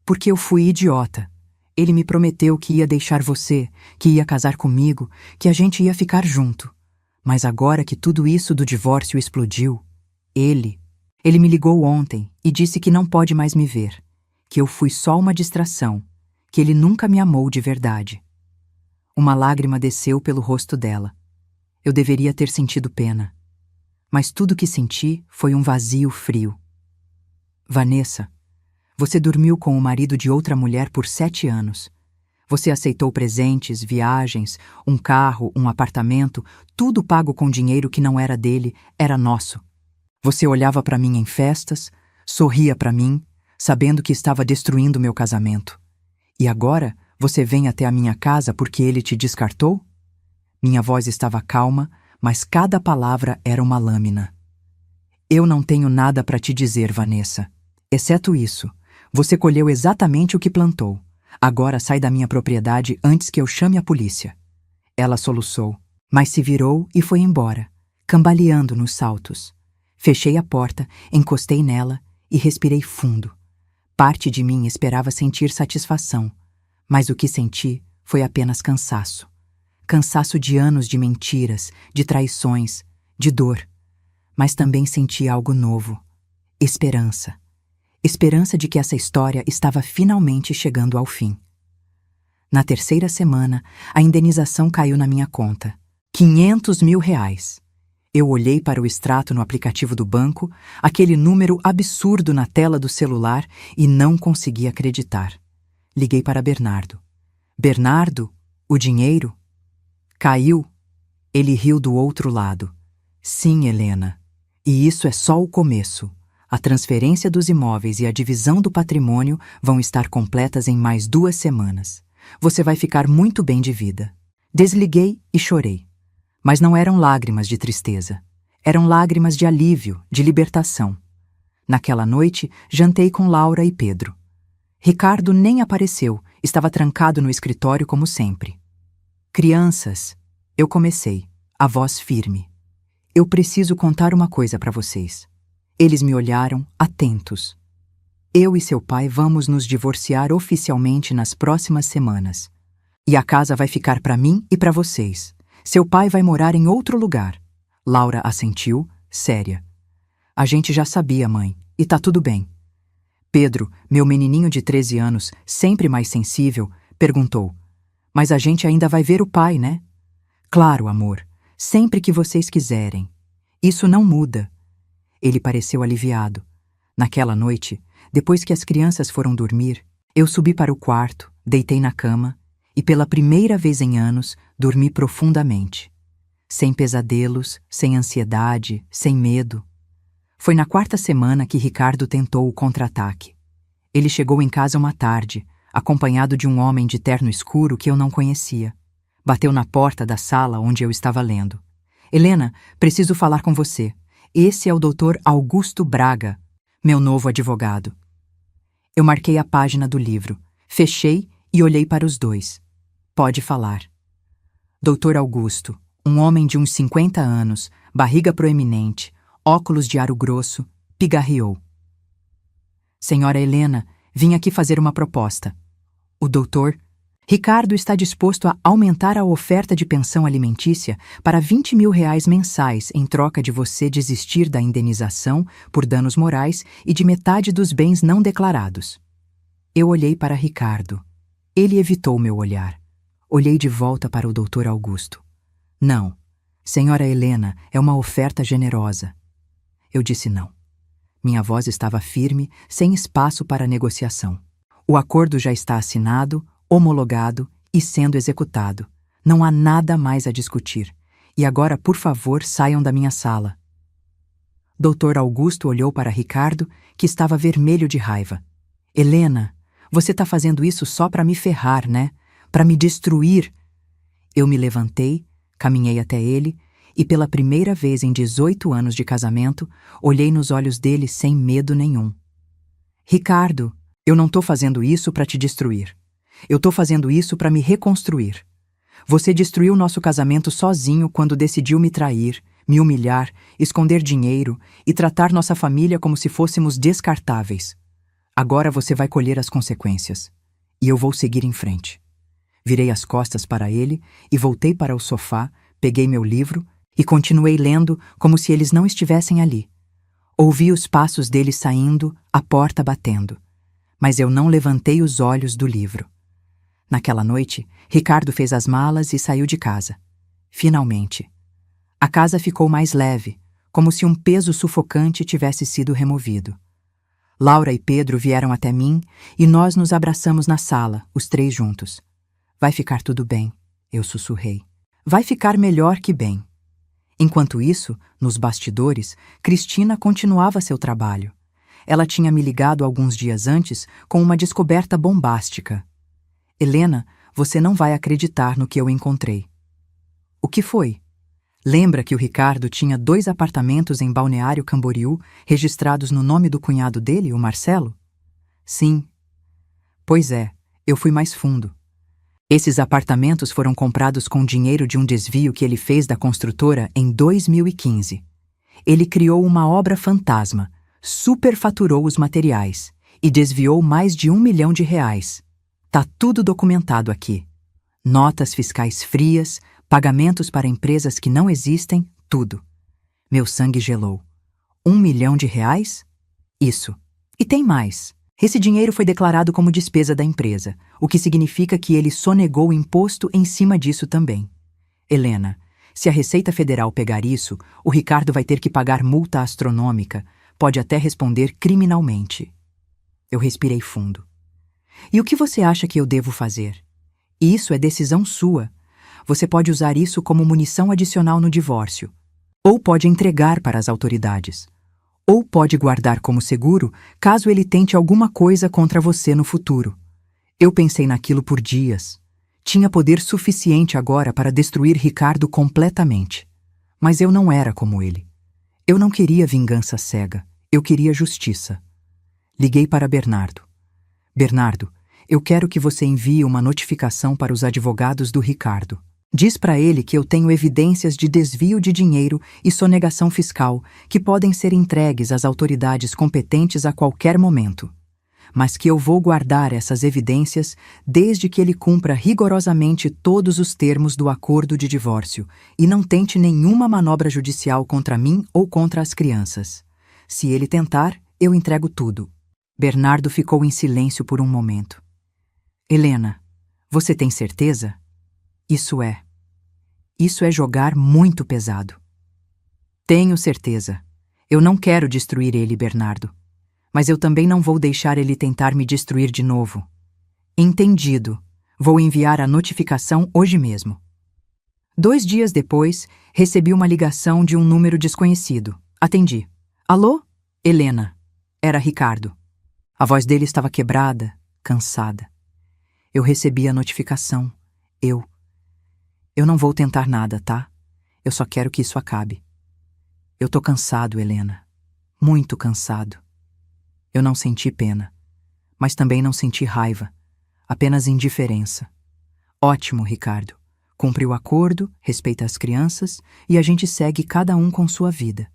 Porque eu fui idiota. Ele me prometeu que ia deixar você, que ia casar comigo, que a gente ia ficar junto. Mas agora que tudo isso do divórcio explodiu, ele me ligou ontem e disse que não pode mais me ver, que eu fui só uma distração, que ele nunca me amou de verdade. Uma lágrima desceu pelo rosto dela. Eu deveria ter sentido pena. Mas tudo que senti foi um vazio frio. Vanessa, você dormiu com o marido de outra mulher por 7 anos. Você aceitou presentes, viagens, um carro, um apartamento, tudo pago com dinheiro que não era dele, era nosso. Você olhava para mim em festas, sorria para mim, sabendo que estava destruindo meu casamento. E agora você vem até a minha casa porque ele te descartou? Minha voz estava calma, mas cada palavra era uma lâmina. Eu não tenho nada para te dizer, Vanessa. Exceto isso, você colheu exatamente o que plantou. Agora sai da minha propriedade antes que eu chame a polícia. Ela soluçou, mas se virou e foi embora, cambaleando nos saltos. Fechei a porta, encostei nela e respirei fundo. Parte de mim esperava sentir satisfação, mas o que senti foi apenas cansaço. Cansaço de anos de mentiras, de traições, de dor. Mas também senti algo novo. Esperança. Esperança de que essa história estava finalmente chegando ao fim. Na 3ª semana, a indenização caiu na minha conta. R$500 mil. Eu olhei para o extrato no aplicativo do banco, aquele número absurdo na tela do celular e não consegui acreditar. Liguei para Bernardo. Bernardo, o dinheiro? Caiu? Ele riu do outro lado. Sim, Helena. E isso é só o começo. A transferência dos imóveis e a divisão do patrimônio vão estar completas em mais 2 semanas. Você vai ficar muito bem de vida. Desliguei e chorei. Mas não eram lágrimas de tristeza. Eram lágrimas de alívio, de libertação. Naquela noite, jantei com Laura e Pedro. Ricardo nem apareceu, estava trancado no escritório como sempre. Crianças, eu comecei, a voz firme. Eu preciso contar uma coisa para vocês. Eles me olharam, atentos. Eu e seu pai vamos nos divorciar oficialmente nas próximas semanas. E a casa vai ficar para mim e para vocês. Seu pai vai morar em outro lugar. Laura assentiu, séria. A gente já sabia, mãe, e tá tudo bem. Pedro, meu menininho de 13 anos, sempre mais sensível, perguntou: mas a gente ainda vai ver o pai, né? Claro, amor, sempre que vocês quiserem. Isso não muda. Ele pareceu aliviado. Naquela noite, depois que as crianças foram dormir, eu subi para o quarto, deitei na cama e, pela primeira vez em anos, dormi profundamente. Sem pesadelos, sem ansiedade, sem medo. Foi na 4ª semana que Ricardo tentou o contra-ataque. Ele chegou em casa uma tarde, acompanhado de um homem de terno escuro que eu não conhecia. Bateu na porta da sala onde eu estava lendo. Helena, preciso falar com você. Esse é o Dr. Augusto Braga, meu novo advogado. Eu marquei a página do livro, fechei e olhei para os dois. Pode falar. Dr. Augusto, um homem de uns 50 anos, barriga proeminente, óculos de aro grosso, pigarreou. Senhora Helena, vim aqui fazer uma proposta. O doutor Ricardo está disposto a aumentar a oferta de pensão alimentícia para R$20 mil mensais em troca de você desistir da indenização por danos morais e de metade dos bens não declarados. Eu olhei para Ricardo. Ele evitou meu olhar. Olhei de volta para o Dr. Augusto. Não, senhora Helena, é uma oferta generosa. Eu disse não. Minha voz estava firme, sem espaço para negociação. O acordo já está assinado, homologado e sendo executado. Não há nada mais a discutir. E agora, por favor, saiam da minha sala. Dr. Augusto olhou para Ricardo, que estava vermelho de raiva. Helena, você está fazendo isso só para me ferrar, né? Para me destruir. Eu me levantei, caminhei até ele e, pela primeira vez em 18 anos de casamento, olhei nos olhos dele sem medo nenhum. Ricardo, eu não estou fazendo isso para te destruir. Eu estou fazendo isso para me reconstruir. Você destruiu nosso casamento sozinho quando decidiu me trair, me humilhar, esconder dinheiro e tratar nossa família como se fôssemos descartáveis. Agora você vai colher as consequências. E eu vou seguir em frente. Virei as costas para ele e voltei para o sofá, peguei meu livro e continuei lendo como se eles não estivessem ali. Ouvi os passos dele saindo, a porta batendo. Mas eu não levantei os olhos do livro. Naquela noite, Ricardo fez as malas e saiu de casa. Finalmente. A casa ficou mais leve, como se um peso sufocante tivesse sido removido. Laura e Pedro vieram até mim e nós nos abraçamos na sala, os três juntos. Vai ficar tudo bem, eu sussurrei. Vai ficar melhor que bem. Enquanto isso, nos bastidores, Cristina continuava seu trabalho. Ela tinha me ligado alguns dias antes com uma descoberta bombástica. Helena, você não vai acreditar no que eu encontrei. O que foi? Lembra que o Ricardo tinha 2 apartamentos em Balneário Camboriú, registrados no nome do cunhado dele, o Marcelo? Sim. Pois é, eu fui mais fundo. Esses apartamentos foram comprados com dinheiro de um desvio que ele fez da construtora em 2015. Ele criou uma obra fantasma, superfaturou os materiais e desviou mais de R$1 milhão. Tá tudo documentado aqui. Notas fiscais frias, pagamentos para empresas que não existem, tudo. Meu sangue gelou. R$1 milhão? Isso. E tem mais. Esse dinheiro foi declarado como despesa da empresa, o que significa que ele sonegou o imposto em cima disso também. Helena, se a Receita Federal pegar isso, o Ricardo vai ter que pagar multa astronômica, pode até responder criminalmente. Eu respirei fundo. E o que você acha que eu devo fazer? Isso é decisão sua. Você pode usar isso como munição adicional no divórcio. Ou pode entregar para as autoridades. Ou pode guardar como seguro caso ele tente alguma coisa contra você no futuro. Eu pensei naquilo por dias. Tinha poder suficiente agora para destruir Ricardo completamente. Mas eu não era como ele. Eu não queria vingança cega. Eu queria justiça. Liguei para Bernardo. Bernardo, eu quero que você envie uma notificação para os advogados do Ricardo. Diz para ele que eu tenho evidências de desvio de dinheiro e sonegação fiscal que podem ser entregues às autoridades competentes a qualquer momento, mas que eu vou guardar essas evidências desde que ele cumpra rigorosamente todos os termos do acordo de divórcio e não tente nenhuma manobra judicial contra mim ou contra as crianças. Se ele tentar, eu entrego tudo. Bernardo ficou em silêncio por um momento. Helena, você tem certeza? Isso é jogar muito pesado. Tenho certeza. Eu não quero destruir ele, Bernardo. Mas eu também não vou deixar ele tentar me destruir de novo. Entendido. Vou enviar a notificação hoje mesmo. 2 dias depois, recebi uma ligação de um número desconhecido. Atendi. Alô? Helena. Era Ricardo. A voz dele estava quebrada, cansada. Eu recebi a notificação. Eu não vou tentar nada, tá? Eu só quero que isso acabe. Eu tô cansado, Helena. Muito cansado. Eu não senti pena, mas também não senti raiva, apenas indiferença. Ótimo, Ricardo. Cumpre o acordo, respeita as crianças e a gente segue cada um com sua vida.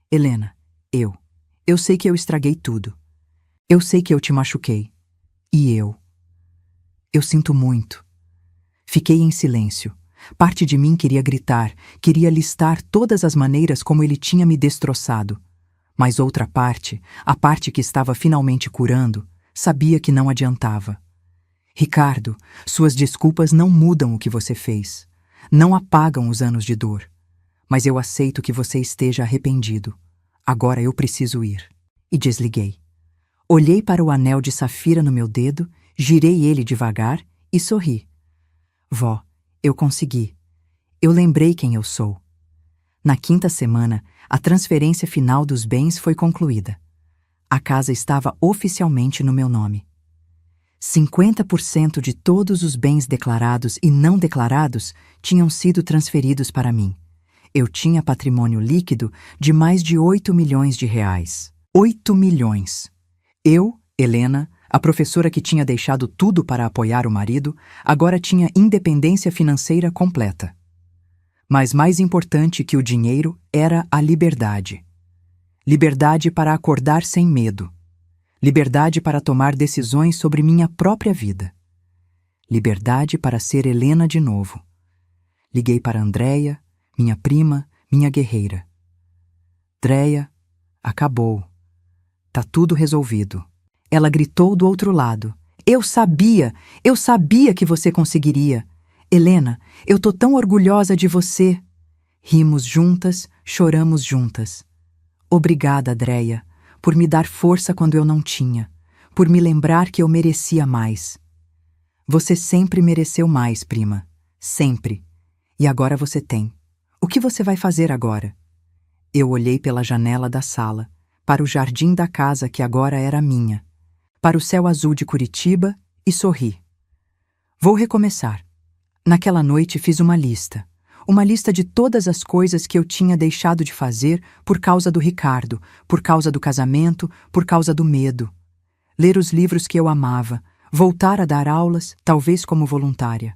Helena, eu sei que eu estraguei tudo. Eu sei que eu te machuquei. E eu sinto muito. Fiquei em silêncio. Parte de mim queria gritar, queria listar todas as maneiras como ele tinha me destroçado. Mas outra parte, a parte que estava finalmente curando, sabia que não adiantava. Ricardo, suas desculpas não mudam o que você fez. Não apagam os anos de dor. Mas eu aceito que você esteja arrependido. Agora eu preciso ir. E desliguei. Olhei para o anel de safira no meu dedo, girei ele devagar e sorri. Vó, eu consegui. Eu lembrei quem eu sou. Na 5ª semana, a transferência final dos bens foi concluída. A casa estava oficialmente no meu nome. 50% de todos os bens declarados e não declarados tinham sido transferidos para mim. Eu tinha patrimônio líquido de mais de R$8 milhões. 8 milhões. Eu, Helena, a professora que tinha deixado tudo para apoiar o marido, agora tinha independência financeira completa. Mas mais importante que o dinheiro era a liberdade. Liberdade para acordar sem medo. Liberdade para tomar decisões sobre minha própria vida. Liberdade para ser Helena de novo. Liguei para Andréia, minha prima, minha guerreira. Dréia, acabou. Tá tudo resolvido. Ela gritou do outro lado. Eu sabia que você conseguiria. Helena, eu tô tão orgulhosa de você. Rimos juntas, choramos juntas. Obrigada, Andréia, por me dar força quando eu não tinha, por me lembrar que eu merecia mais. Você sempre mereceu mais, prima. Sempre. E agora você tem. O que você vai fazer agora? Eu olhei pela janela da sala, para o jardim da casa que agora era minha, para o céu azul de Curitiba e sorri. Vou recomeçar. Naquela noite fiz uma lista de todas as coisas que eu tinha deixado de fazer por causa do Ricardo, por causa do casamento, por causa do medo. Ler os livros que eu amava, voltar a dar aulas, talvez como voluntária.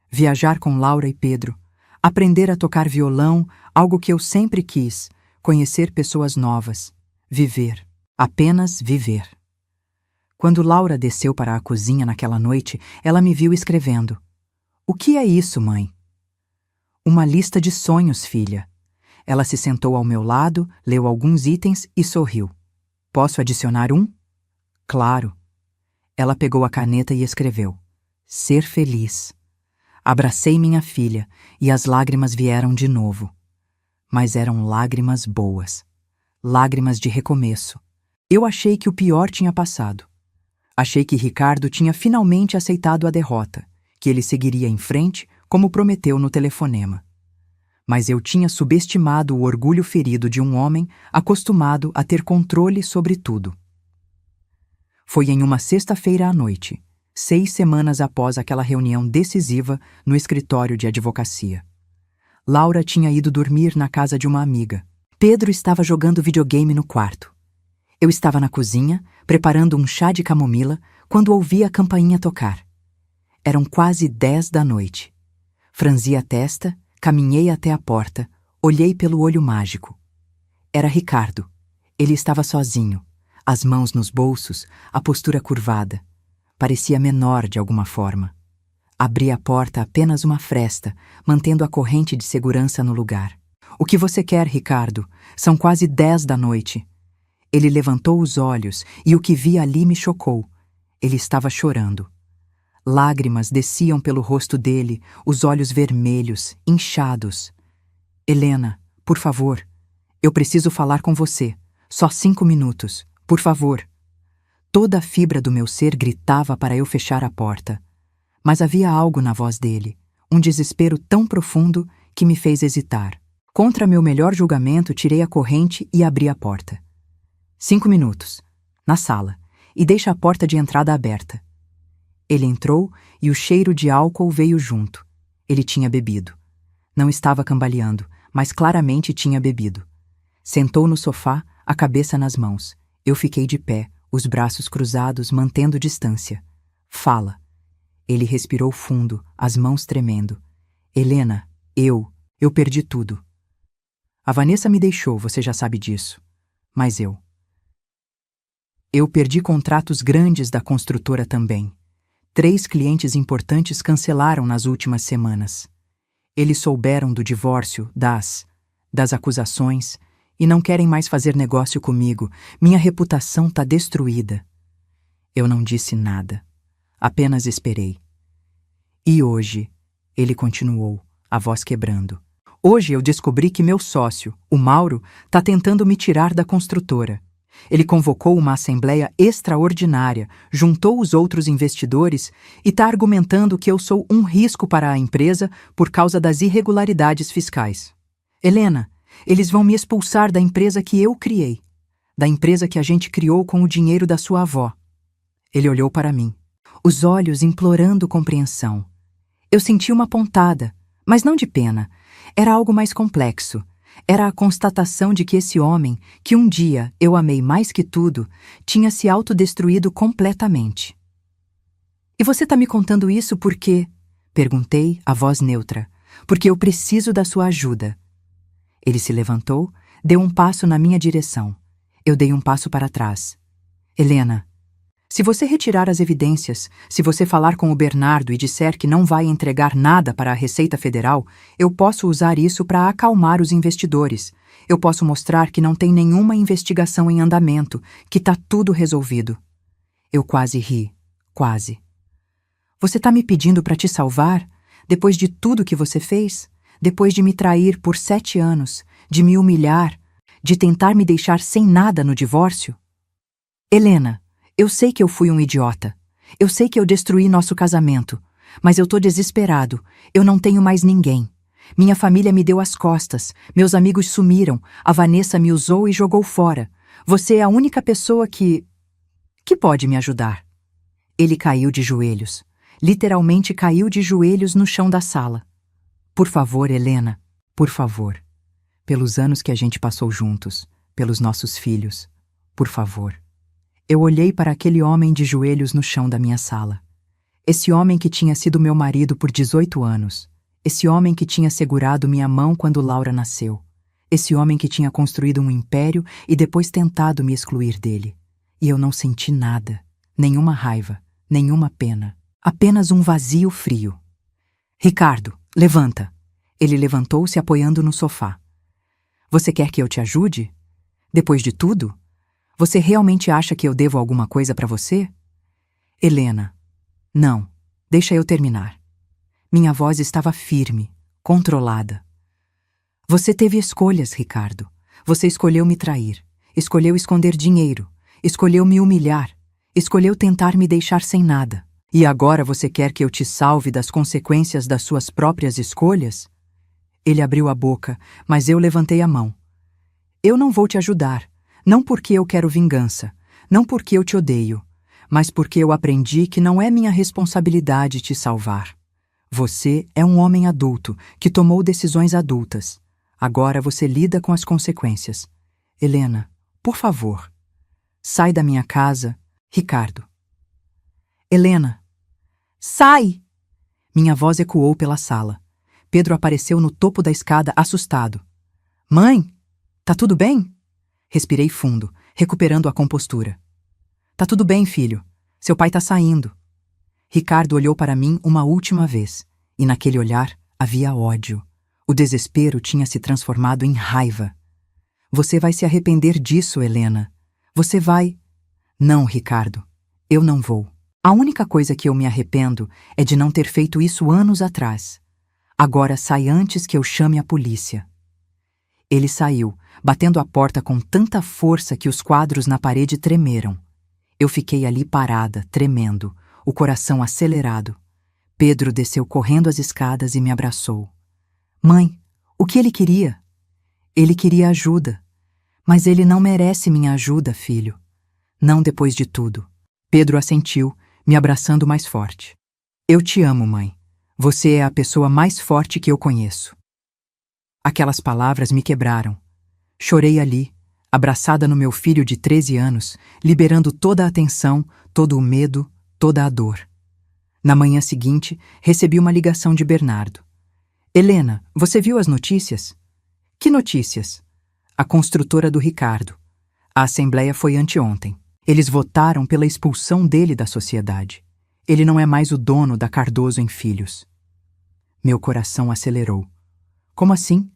Viajar com Laura e Pedro, aprender a tocar violão, algo que eu sempre quis, conhecer pessoas novas, viver, apenas viver. Quando Laura desceu para a cozinha naquela noite, ela me viu escrevendo. O que é isso, mãe? Uma lista de sonhos, filha. Ela se sentou ao meu lado, leu alguns itens e sorriu. Posso adicionar um? Claro. Ela pegou a caneta e escreveu. Ser feliz. Abracei minha filha e as lágrimas vieram de novo. Mas eram lágrimas boas. Lágrimas de recomeço. Eu achei que o pior tinha passado. Achei que Ricardo tinha finalmente aceitado a derrota, que ele seguiria em frente, como prometeu no telefonema. Mas eu tinha subestimado o orgulho ferido de um homem acostumado a ter controle sobre tudo. Foi em uma sexta-feira à noite, 6 semanas após aquela reunião decisiva no escritório de advocacia. Laura tinha ido dormir na casa de uma amiga. Pedro estava jogando videogame no quarto. Eu estava na cozinha, preparando um chá de camomila, quando ouvi a campainha tocar. Eram quase 10 da noite. Franzi a testa, caminhei até a porta, olhei pelo olho mágico. Era Ricardo. Ele estava sozinho, as mãos nos bolsos, a postura curvada. Parecia menor de alguma forma. Abri a porta apenas uma fresta, mantendo a corrente de segurança no lugar. O que você quer, Ricardo? São quase 10 da noite. Ele levantou os olhos e o que vi ali me chocou. Ele estava chorando. Lágrimas desciam pelo rosto dele, os olhos vermelhos, inchados. Helena, por favor, eu preciso falar com você. Só 5 minutos, por favor. Toda a fibra do meu ser gritava para eu fechar a porta. Mas havia algo na voz dele, um desespero tão profundo que me fez hesitar. Contra meu melhor julgamento, tirei a corrente e abri a porta. 5 minutos, na sala, e deixa a porta de entrada aberta. Ele entrou e o cheiro de álcool veio junto. Ele tinha bebido. Não estava cambaleando, mas claramente tinha bebido. Sentou no sofá, a cabeça nas mãos. Eu fiquei de pé, os braços cruzados, mantendo distância. Fala. Ele respirou fundo, as mãos tremendo. Helena, eu perdi tudo. A Vanessa me deixou, você já sabe disso. Mas eu perdi contratos grandes da construtora também. 3 clientes importantes cancelaram nas últimas semanas. Eles souberam do divórcio, das acusações, e não querem mais fazer negócio comigo. Minha reputação tá destruída. Eu não disse nada. Apenas esperei. E hoje, ele continuou, a voz quebrando. Hoje eu descobri que meu sócio, o Mauro, tá tentando me tirar da construtora. Ele convocou uma assembleia extraordinária, juntou os outros investidores e está argumentando que eu sou um risco para a empresa por causa das irregularidades fiscais. Helena, eles vão me expulsar da empresa que eu criei, da empresa que a gente criou com o dinheiro da sua avó. Ele olhou para mim, os olhos implorando compreensão. Eu senti uma pontada, mas não de pena. Era algo mais complexo. Era a constatação de que esse homem, que um dia eu amei mais que tudo, tinha se autodestruído completamente. E você está me contando isso por quê? Perguntei, a voz neutra. Porque eu preciso da sua ajuda. Ele se levantou, deu um passo na minha direção. Eu dei um passo para trás. Helena, se você retirar as evidências, se você falar com o Bernardo e disser que não vai entregar nada para a Receita Federal, eu posso usar isso para acalmar os investidores. Eu posso mostrar que não tem nenhuma investigação em andamento, que tá tudo resolvido. Eu quase ri. Quase. Você tá me pedindo para te salvar? Depois de tudo que você fez? Depois de me trair por 7 anos, de me humilhar, de tentar me deixar sem nada no divórcio? Helena, eu sei que eu fui um idiota. Eu sei que eu destruí nosso casamento. Mas eu tô desesperado. Eu não tenho mais ninguém. Minha família me deu as costas. Meus amigos sumiram. A Vanessa me usou e jogou fora. Você é a única pessoa que pode me ajudar. Ele caiu de joelhos. Literalmente caiu de joelhos no chão da sala. Por favor, Helena, por favor. Pelos anos que a gente passou juntos, pelos nossos filhos, por favor. Eu olhei para aquele homem de joelhos no chão da minha sala. Esse homem que tinha sido meu marido por 18 anos. Esse homem que tinha segurado minha mão quando Laura nasceu. Esse homem que tinha construído um império e depois tentado me excluir dele. E eu não senti nada, nenhuma raiva, nenhuma pena. Apenas um vazio frio. Ricardo, levanta. Ele levantou-se apoiando no sofá. Você quer que eu te ajude? Depois de tudo? Você realmente acha que eu devo alguma coisa para você? Helena. Não, deixa eu terminar. Minha voz estava firme, controlada. Você teve escolhas, Ricardo. Você escolheu me trair, escolheu esconder dinheiro, escolheu me humilhar, escolheu tentar me deixar sem nada. E agora você quer que eu te salve das consequências das suas próprias escolhas? Ele abriu a boca, mas eu levantei a mão. Eu não vou te ajudar, não porque eu quero vingança, não porque eu te odeio, mas porque eu aprendi que não é minha responsabilidade te salvar. Você é um homem adulto que tomou decisões adultas. Agora você lida com as consequências. Helena, por favor, sai da minha casa, Ricardo. Helena, sai! Minha voz ecoou pela sala. Pedro apareceu no topo da escada, assustado. Mãe, tá tudo bem? Respirei fundo, recuperando a compostura. Tá tudo bem, filho. Seu pai tá saindo. Ricardo olhou para mim uma última vez, e naquele olhar havia ódio. O desespero tinha se transformado em raiva. Você vai se arrepender disso, Helena. Você vai... Não, Ricardo, eu não vou. A única coisa que eu me arrependo é de não ter feito isso anos atrás. Agora sai antes que eu chame a polícia. Ele saiu, batendo a porta com tanta força que os quadros na parede tremeram. Eu fiquei ali parada, tremendo, o coração acelerado. Pedro desceu correndo as escadas e me abraçou. Mãe, o que ele queria? Ele queria ajuda. Mas ele não merece minha ajuda, filho. Não depois de tudo. Pedro assentiu, me abraçando mais forte. Eu te amo, mãe. Você é a pessoa mais forte que eu conheço. Aquelas palavras me quebraram. Chorei ali, abraçada no meu filho de 13 anos, liberando toda a tensão, todo o medo, toda a dor. Na manhã seguinte, recebi uma ligação de Bernardo. Helena, você viu as notícias? Que notícias? A construtora do Ricardo. A assembleia foi anteontem. Eles votaram pela expulsão dele da sociedade. Ele não é mais o dono da Cardoso em Filhos. Meu coração acelerou. Como assim?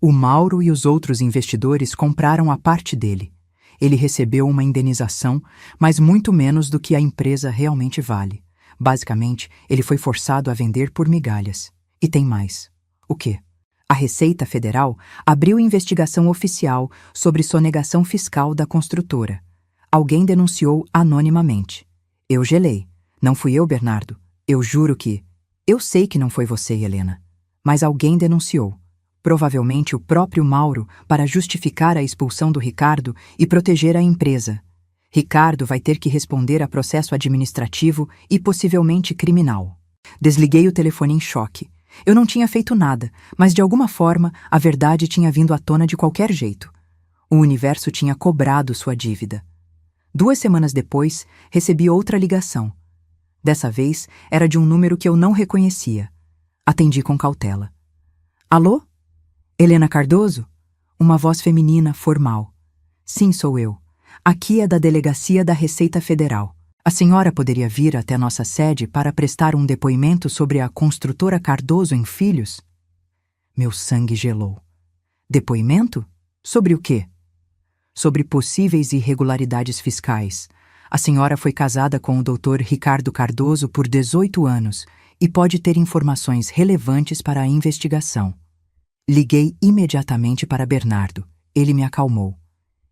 O Mauro e os outros investidores compraram a parte dele. Ele recebeu uma indenização, mas muito menos do que a empresa realmente vale. Basicamente, ele foi forçado a vender por migalhas. E tem mais. O quê? A Receita Federal abriu investigação oficial sobre sonegação fiscal da construtora. Alguém denunciou anonimamente. Eu gelei. Não fui eu, Bernardo. Eu juro que... Eu sei que não foi você, Helena. Mas alguém denunciou. Provavelmente o próprio Mauro, para justificar a expulsão do Ricardo e proteger a empresa. Ricardo vai ter que responder a processo administrativo e possivelmente criminal. Desliguei o telefone em choque. Eu não tinha feito nada, mas de alguma forma a verdade tinha vindo à tona de qualquer jeito. O universo tinha cobrado sua dívida. 2 semanas depois, recebi outra ligação. Dessa vez, era de um número que eu não reconhecia. Atendi com cautela. Alô? Helena Cardoso? Uma voz feminina, formal. Sim, sou eu. Aqui é da Delegacia da Receita Federal. A senhora poderia vir até nossa sede para prestar um depoimento sobre a construtora Cardoso em Filhos? Meu sangue gelou. Depoimento? Sobre o quê? Sobre possíveis irregularidades fiscais. A senhora foi casada com o Dr. Ricardo Cardoso por 18 anos e pode ter informações relevantes para a investigação. Liguei imediatamente para Bernardo. Ele me acalmou.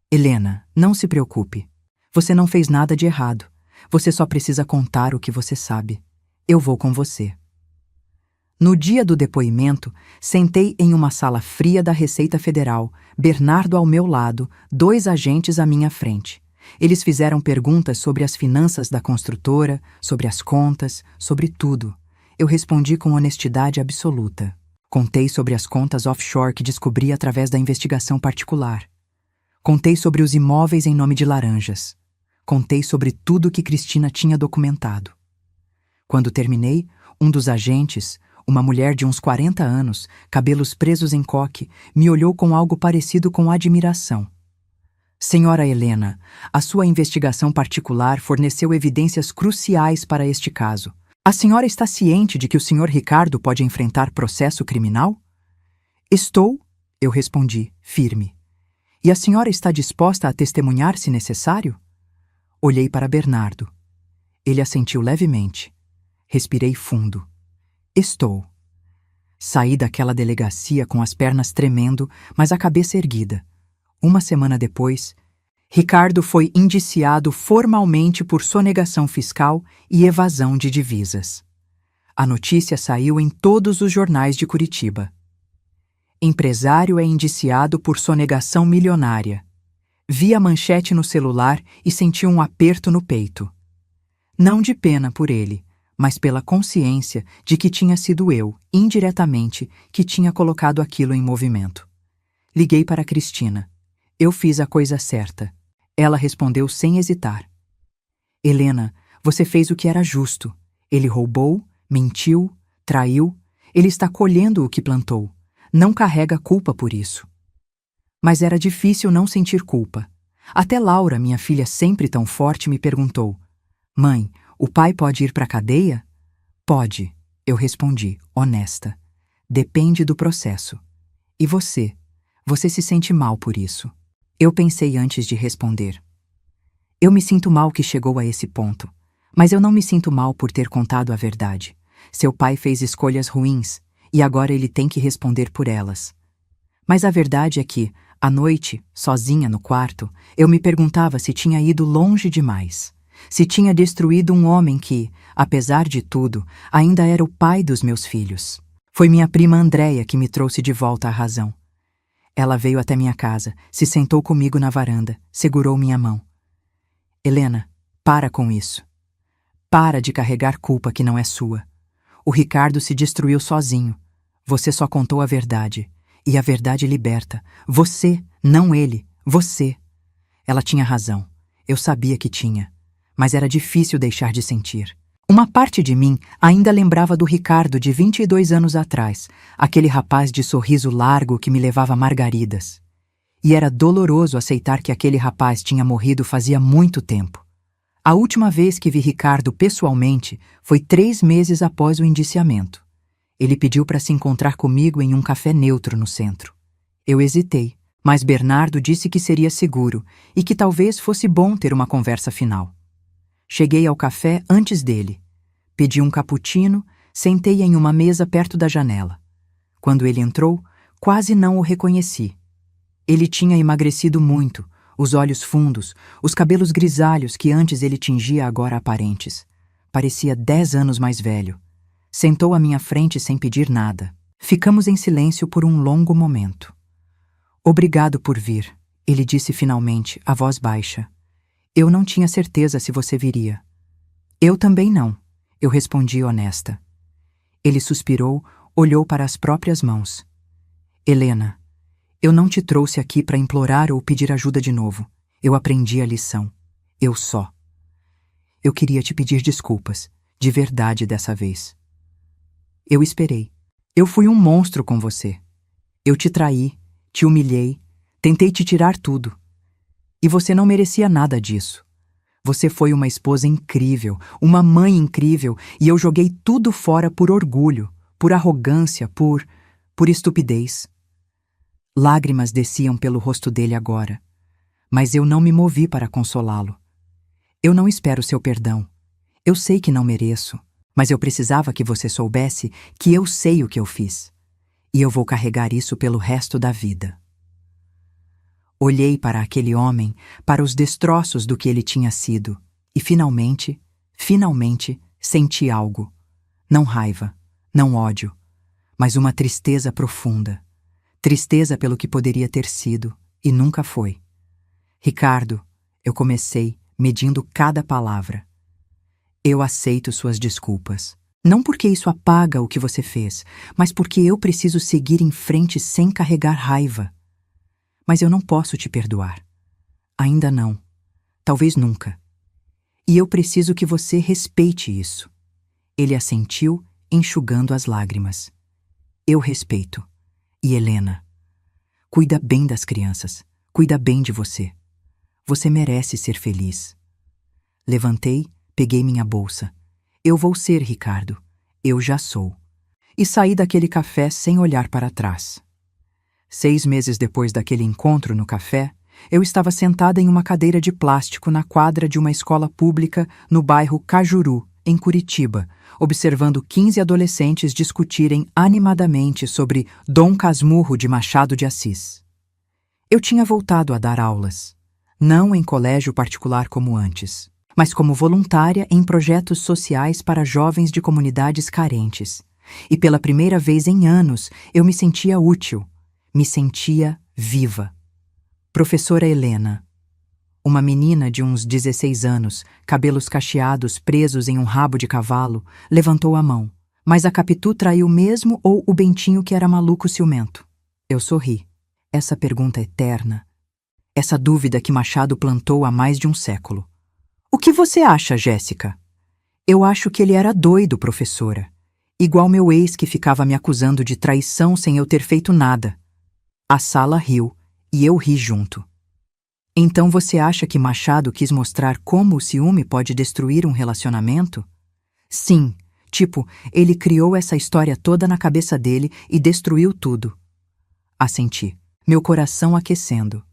Helena, não se preocupe. Você não fez nada de errado. Você só precisa contar o que você sabe. Eu vou com você. No dia do depoimento, sentei em uma sala fria da Receita Federal, Bernardo ao meu lado, 2 agentes à minha frente. Eles fizeram perguntas sobre as finanças da construtora, sobre as contas, sobre tudo. Eu respondi com honestidade absoluta. Contei sobre as contas offshore que descobri através da investigação particular. Contei sobre os imóveis em nome de laranjas. Contei sobre tudo que Cristina tinha documentado. Quando terminei, um dos agentes, uma mulher de uns 40 anos, cabelos presos em coque, me olhou com algo parecido com admiração. Senhora Helena, a sua investigação particular forneceu evidências cruciais para este caso. A senhora está ciente de que o senhor Ricardo pode enfrentar processo criminal? Estou, eu respondi, firme. E a senhora está disposta a testemunhar se necessário? Olhei para Bernardo. Ele assentiu levemente. Respirei fundo. Estou. Saí daquela delegacia com as pernas tremendo, mas a cabeça erguida. Uma semana depois, Ricardo foi indiciado formalmente por sonegação fiscal e evasão de divisas. A notícia saiu em todos os jornais de Curitiba. Empresário é indiciado por sonegação milionária. Vi a manchete no celular e senti um aperto no peito. Não de pena por ele, mas pela consciência de que tinha sido eu, indiretamente, que tinha colocado aquilo em movimento. Liguei para Cristina. Eu fiz a coisa certa. Ela respondeu sem hesitar. Helena, você fez o que era justo. Ele roubou, mentiu, traiu. Ele está colhendo o que plantou. Não carrega culpa por isso. Mas era difícil não sentir culpa. Até Laura, minha filha sempre tão forte, me perguntou: Mãe, o pai pode ir para a cadeia? Pode, eu respondi, honesta. Depende do processo. E você? Você se sente mal por isso? Eu pensei antes de responder. Eu me sinto mal que chegou a esse ponto, mas eu não me sinto mal por ter contado a verdade. Seu pai fez escolhas ruins e agora ele tem que responder por elas. Mas a verdade é que, à noite, sozinha no quarto, eu me perguntava se tinha ido longe demais. Se tinha destruído um homem que, apesar de tudo, ainda era o pai dos meus filhos. Foi minha prima Andréia que me trouxe de volta à razão. Ela veio até minha casa, se sentou comigo na varanda, segurou minha mão. Helena, para com isso. Para de carregar culpa que não é sua. O Ricardo se destruiu sozinho. Você só contou a verdade. E a verdade liberta. Você, não ele. Você. Ela tinha razão. Eu sabia que tinha. Mas era difícil deixar de sentir. Uma parte de mim ainda lembrava do Ricardo de 22 anos atrás, aquele rapaz de sorriso largo que me levava margaridas. E era doloroso aceitar que aquele rapaz tinha morrido fazia muito tempo. A última vez que vi Ricardo pessoalmente foi 3 meses após o indiciamento. Ele pediu para se encontrar comigo em um café neutro no centro. Eu hesitei, mas Bernardo disse que seria seguro e que talvez fosse bom ter uma conversa final. Cheguei ao café antes dele. Pedi um cappuccino, sentei em uma mesa perto da janela. Quando ele entrou, quase não o reconheci. Ele tinha emagrecido muito, os olhos fundos, os cabelos grisalhos que antes ele tingia agora aparentes. Parecia 10 anos mais velho. Sentou à minha frente sem pedir nada. Ficamos em silêncio por um longo momento. Obrigado por vir, ele disse finalmente, a voz baixa. Eu não tinha certeza se você viria. Eu também não, eu respondi honesta. Ele suspirou, olhou para as próprias mãos. Helena, eu não te trouxe aqui para implorar ou pedir ajuda de novo. Eu aprendi a lição. Eu só. Eu queria te pedir desculpas, de verdade dessa vez. Eu esperei. Eu fui um monstro com você. Eu te traí, te humilhei, tentei te tirar tudo. E você não merecia nada disso. Você foi uma esposa incrível, uma mãe incrível, e eu joguei tudo fora por orgulho, por arrogância, por estupidez. Lágrimas desciam pelo rosto dele agora, mas eu não me movi para consolá-lo. Eu não espero seu perdão. Eu sei que não mereço, Mas eu precisava que você soubesse que eu sei o que eu fiz. E eu vou carregar isso pelo resto da vida. Olhei para aquele homem, para os destroços do que ele tinha sido, e finalmente, senti algo. Não raiva, não ódio, mas uma tristeza profunda. Tristeza pelo que poderia ter sido, e nunca foi. Ricardo, eu comecei, medindo cada palavra. Eu aceito suas desculpas. Não porque isso apaga o que você fez, mas porque eu preciso seguir em frente sem carregar raiva. Mas eu não posso te perdoar. Ainda não. Talvez nunca. E eu preciso que você respeite isso. Ele assentiu, enxugando as lágrimas. Eu respeito. E Helena, cuida bem das crianças. Cuida bem de você. Você merece ser feliz. Levantei, peguei minha bolsa. Eu vou ser, Ricardo. Eu já sou. E saí daquele café sem olhar para trás. 6 meses depois daquele encontro no café, eu estava sentada em uma cadeira de plástico na quadra de uma escola pública no bairro Cajuru, em Curitiba, observando 15 adolescentes discutirem animadamente sobre Dom Casmurro de Machado de Assis. Eu tinha voltado a dar aulas, não em colégio particular como antes, mas como voluntária em projetos sociais para jovens de comunidades carentes. E pela primeira vez em anos, eu me sentia útil, me sentia viva. Professora Helena, uma menina de uns 16 anos, cabelos cacheados presos em um rabo de cavalo, levantou a mão. Mas a Capitu traiu mesmo ou o Bentinho que era maluco ciumento? Eu sorri. Essa pergunta eterna. Essa dúvida que Machado plantou há mais de um século. O que você acha, Jéssica? Eu acho que ele era doido, professora. Igual meu ex que ficava me acusando de traição sem eu ter feito nada. A sala riu, e eu ri junto. Então você acha que Machado quis mostrar como o ciúme pode destruir um relacionamento? Sim, tipo, ele criou essa história toda na cabeça dele e destruiu tudo. Assenti, meu coração aquecendo.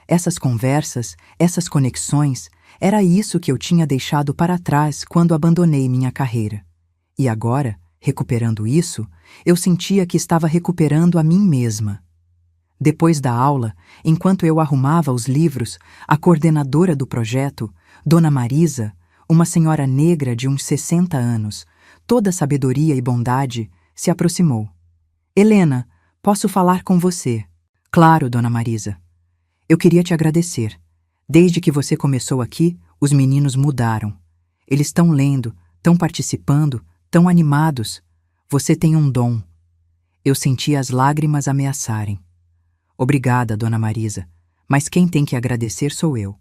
Essas conversas, essas conexões, era isso que eu tinha deixado para trás quando abandonei minha carreira. E agora, recuperando isso, eu sentia que estava recuperando a mim mesma. Depois da aula, enquanto eu arrumava os livros, a coordenadora do projeto, Dona Marisa, uma senhora negra de uns 60 anos, toda sabedoria e bondade, se aproximou. Helena, posso falar com você? Claro, Dona Marisa. Eu queria te agradecer. Desde que você começou aqui, os meninos mudaram. Eles estão lendo, estão participando, estão animados. Você tem um dom. Eu senti as lágrimas ameaçarem. Obrigada, Dona Marisa, mas quem tem que agradecer sou eu.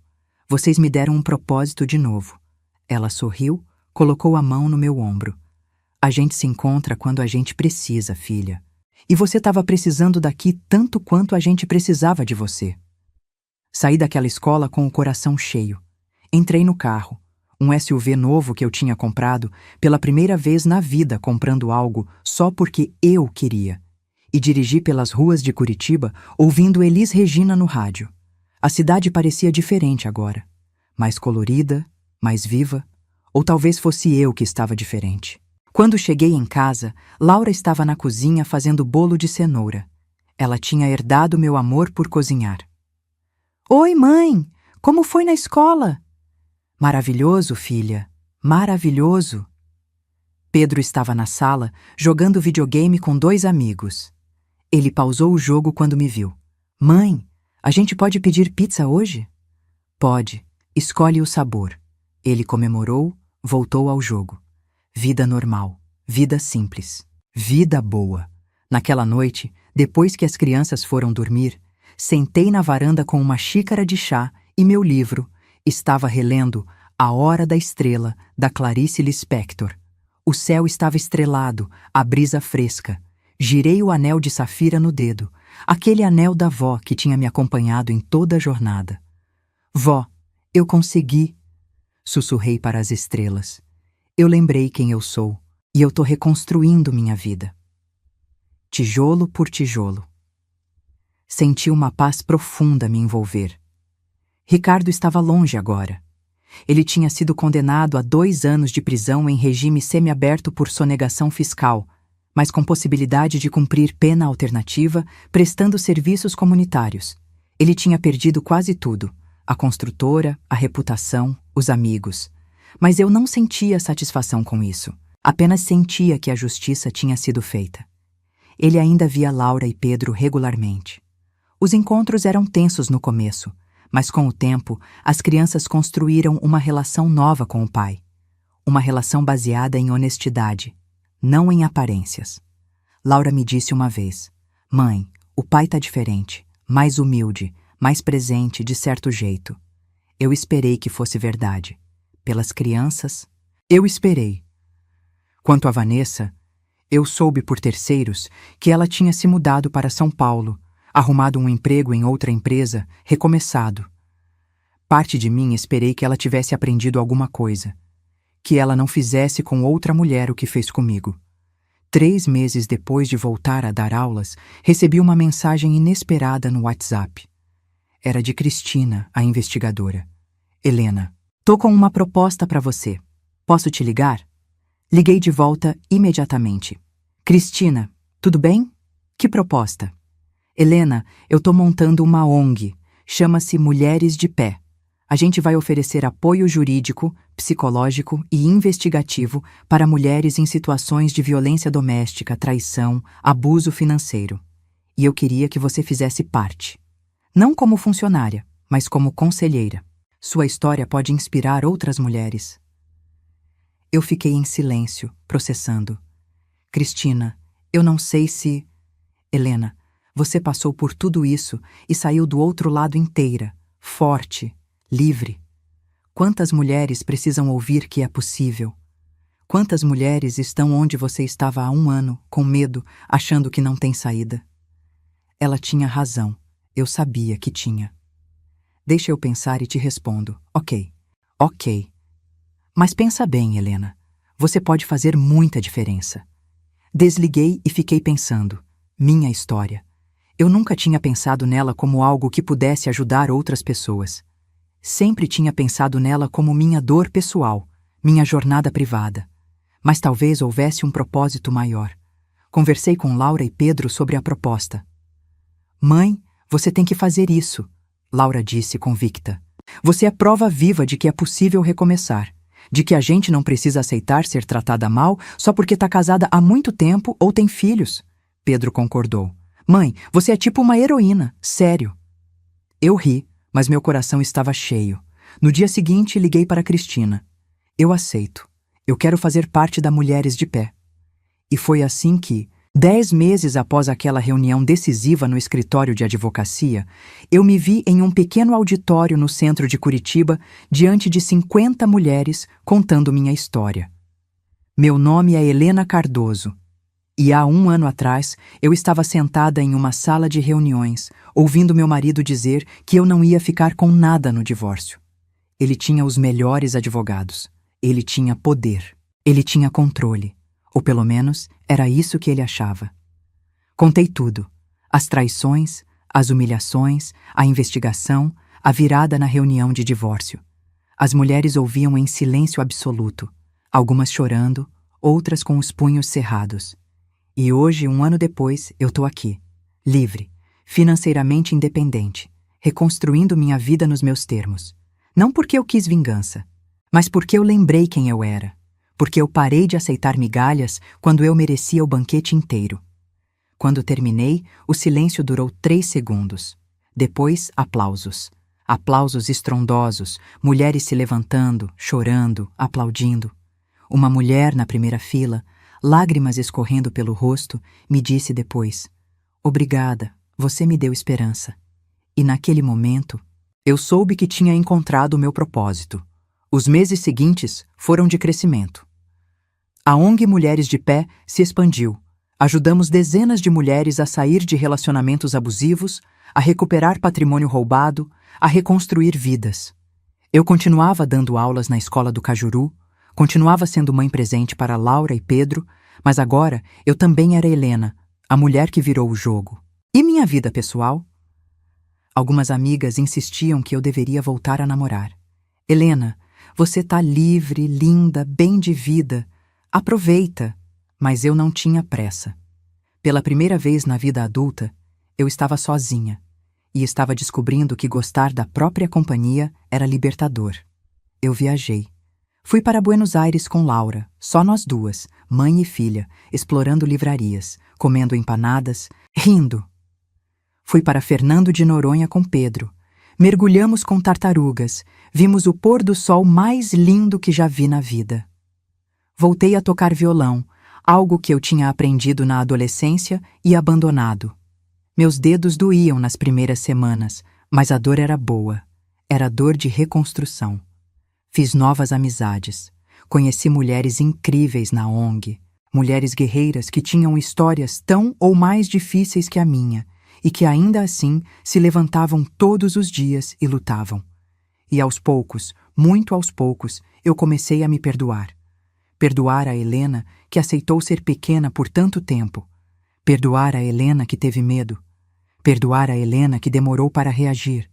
Vocês me deram um propósito de novo. Ela sorriu, colocou a mão no meu ombro. A gente se encontra quando a gente precisa, filha. E você estava precisando daqui tanto quanto a gente precisava de você. Saí daquela escola com o coração cheio. Entrei no carro, um SUV novo que eu tinha comprado, pela primeira vez na vida comprando algo só porque eu queria. E dirigi pelas ruas de Curitiba, ouvindo Elis Regina no rádio. A cidade parecia diferente agora. Mais colorida, mais viva. Ou talvez fosse eu que estava diferente. Quando cheguei em casa, Laura estava na cozinha fazendo bolo de cenoura. Ela tinha herdado meu amor por cozinhar. Oi, mãe! Como foi na escola? Maravilhoso, filha. Maravilhoso. Pedro estava na sala, jogando videogame com 2 amigos. Ele pausou o jogo quando me viu. Mãe, a gente pode pedir pizza hoje? Pode. Escolhe o sabor. Ele comemorou, voltou ao jogo. Vida normal. Vida simples. Vida boa. Naquela noite, depois que as crianças foram dormir, sentei na varanda com uma xícara de chá e meu livro. Estava relendo A Hora da Estrela, da Clarice Lispector. O céu estava estrelado, a brisa fresca. Girei o anel de safira no dedo, aquele anel da vó que tinha me acompanhado em toda a jornada. Vó, eu consegui! Sussurrei para as estrelas. Eu lembrei quem eu sou, e eu tô reconstruindo minha vida. Tijolo por tijolo. Senti uma paz profunda me envolver. Ricardo estava longe agora. Ele tinha sido condenado a 2 anos de prisão em regime semiaberto por sonegação fiscal, mas com possibilidade de cumprir pena alternativa prestando serviços comunitários. Ele tinha perdido quase tudo: a construtora, a reputação, os amigos. Mas eu não sentia satisfação com isso. Apenas sentia que a justiça tinha sido feita. Ele ainda via Laura e Pedro regularmente. Os encontros eram tensos no começo, mas com o tempo, as crianças construíram uma relação nova com o pai. Uma relação baseada em honestidade, não em aparências. Laura me disse uma vez: "Mãe, o pai tá diferente, mais humilde, mais presente de certo jeito." Eu esperei que fosse verdade. Pelas crianças, eu esperei. Quanto a Vanessa, eu soube por terceiros que ela tinha se mudado para São Paulo, arrumado um emprego em outra empresa, recomeçado. Parte de mim esperei que ela tivesse aprendido alguma coisa, que ela não fizesse com outra mulher o que fez comigo. 3 meses depois de voltar a dar aulas, recebi uma mensagem inesperada no WhatsApp. Era de Cristina, a investigadora. "Helena, tô com uma proposta para você. Posso te ligar?" Liguei de volta imediatamente. "Cristina, tudo bem? Que proposta?" "Helena, eu tô montando uma ONG. Chama-se Mulheres de Pé. A gente vai oferecer apoio jurídico, psicológico e investigativo para mulheres em situações de violência doméstica, traição, abuso financeiro. E eu queria que você fizesse parte. Não como funcionária, mas como conselheira. Sua história pode inspirar outras mulheres." Eu fiquei em silêncio, processando. "Cristina, eu não sei se..." "Helena, você passou por tudo isso e saiu do outro lado inteira, forte, livre. Quantas mulheres precisam ouvir que é possível? Quantas mulheres estão onde você estava há 1 ano, com medo, achando que não tem saída?" Ela tinha razão. Eu sabia que tinha. "Deixa eu pensar e te respondo. Ok. Mas pensa bem, Helena. Você pode fazer muita diferença." Desliguei e fiquei pensando. Minha história. Eu nunca tinha pensado nela como algo que pudesse ajudar outras pessoas. Sempre tinha pensado nela como minha dor pessoal, minha jornada privada. Mas talvez houvesse um propósito maior. Conversei com Laura e Pedro sobre a proposta. "Mãe, você tem que fazer isso", Laura disse convicta. "Você é prova viva de que é possível recomeçar, de que a gente não precisa aceitar ser tratada mal só porque está casada há muito tempo ou tem filhos." Pedro concordou. "Mãe, você é tipo uma heroína, sério." Eu ri, mas meu coração estava cheio. No dia seguinte, liguei para Cristina. "Eu aceito. Eu quero fazer parte da Mulheres de Pé." E foi assim que, 10 meses após aquela reunião decisiva no escritório de advocacia, eu me vi em um pequeno auditório no centro de Curitiba, diante de 50 mulheres contando minha história. Meu nome é Helena Cardoso. E há 1 ano atrás, eu estava sentada em uma sala de reuniões, ouvindo meu marido dizer que eu não ia ficar com nada no divórcio. Ele tinha os melhores advogados. Ele tinha poder. Ele tinha controle. Ou pelo menos, era isso que ele achava. Contei tudo. As traições, as humilhações, a investigação, a virada na reunião de divórcio. As mulheres ouviam em silêncio absoluto, algumas chorando, outras com os punhos cerrados. E hoje, 1 ano depois, eu tô aqui, livre, financeiramente independente, reconstruindo minha vida nos meus termos. Não porque eu quis vingança, mas porque eu lembrei quem eu era, porque eu parei de aceitar migalhas quando eu merecia o banquete inteiro. Quando terminei, o silêncio durou 3 segundos. Depois, aplausos. Aplausos estrondosos, mulheres se levantando, chorando, aplaudindo. Uma mulher na primeira fila, lágrimas escorrendo pelo rosto, me disse depois: "Obrigada, você me deu esperança." E naquele momento, eu soube que tinha encontrado o meu propósito. Os meses seguintes foram de crescimento. A ONG Mulheres de Pé se expandiu. Ajudamos dezenas de mulheres a sair de relacionamentos abusivos, a recuperar patrimônio roubado, a reconstruir vidas. Eu continuava dando aulas na escola do Cajuru, continuava sendo mãe presente para Laura e Pedro, mas agora eu também era Helena, a mulher que virou o jogo. E minha vida pessoal? Algumas amigas insistiam que eu deveria voltar a namorar. "Helena, você tá livre, linda, bem de vida. Aproveita. Mas eu não tinha pressa. Pela primeira vez na vida adulta, eu estava sozinha e estava descobrindo que gostar da própria companhia era libertador. Eu viajei. Fui para Buenos Aires com Laura, só nós duas, mãe e filha, explorando livrarias, comendo empanadas, rindo. Fui para Fernando de Noronha com Pedro. Mergulhamos com tartarugas, vimos o pôr do sol mais lindo que já vi na vida. Voltei a tocar violão, algo que eu tinha aprendido na adolescência e abandonado. Meus dedos doíam nas primeiras semanas, mas a dor era boa. Era dor de reconstrução. Fiz novas amizades. Conheci mulheres incríveis na ONG, mulheres guerreiras que tinham histórias tão ou mais difíceis que a minha, e que ainda assim se levantavam todos os dias e lutavam. E aos poucos, muito aos poucos, eu comecei a me perdoar. Perdoar a Helena, que aceitou ser pequena por tanto tempo. Perdoar a Helena que teve medo. Perdoar a Helena que demorou para reagir.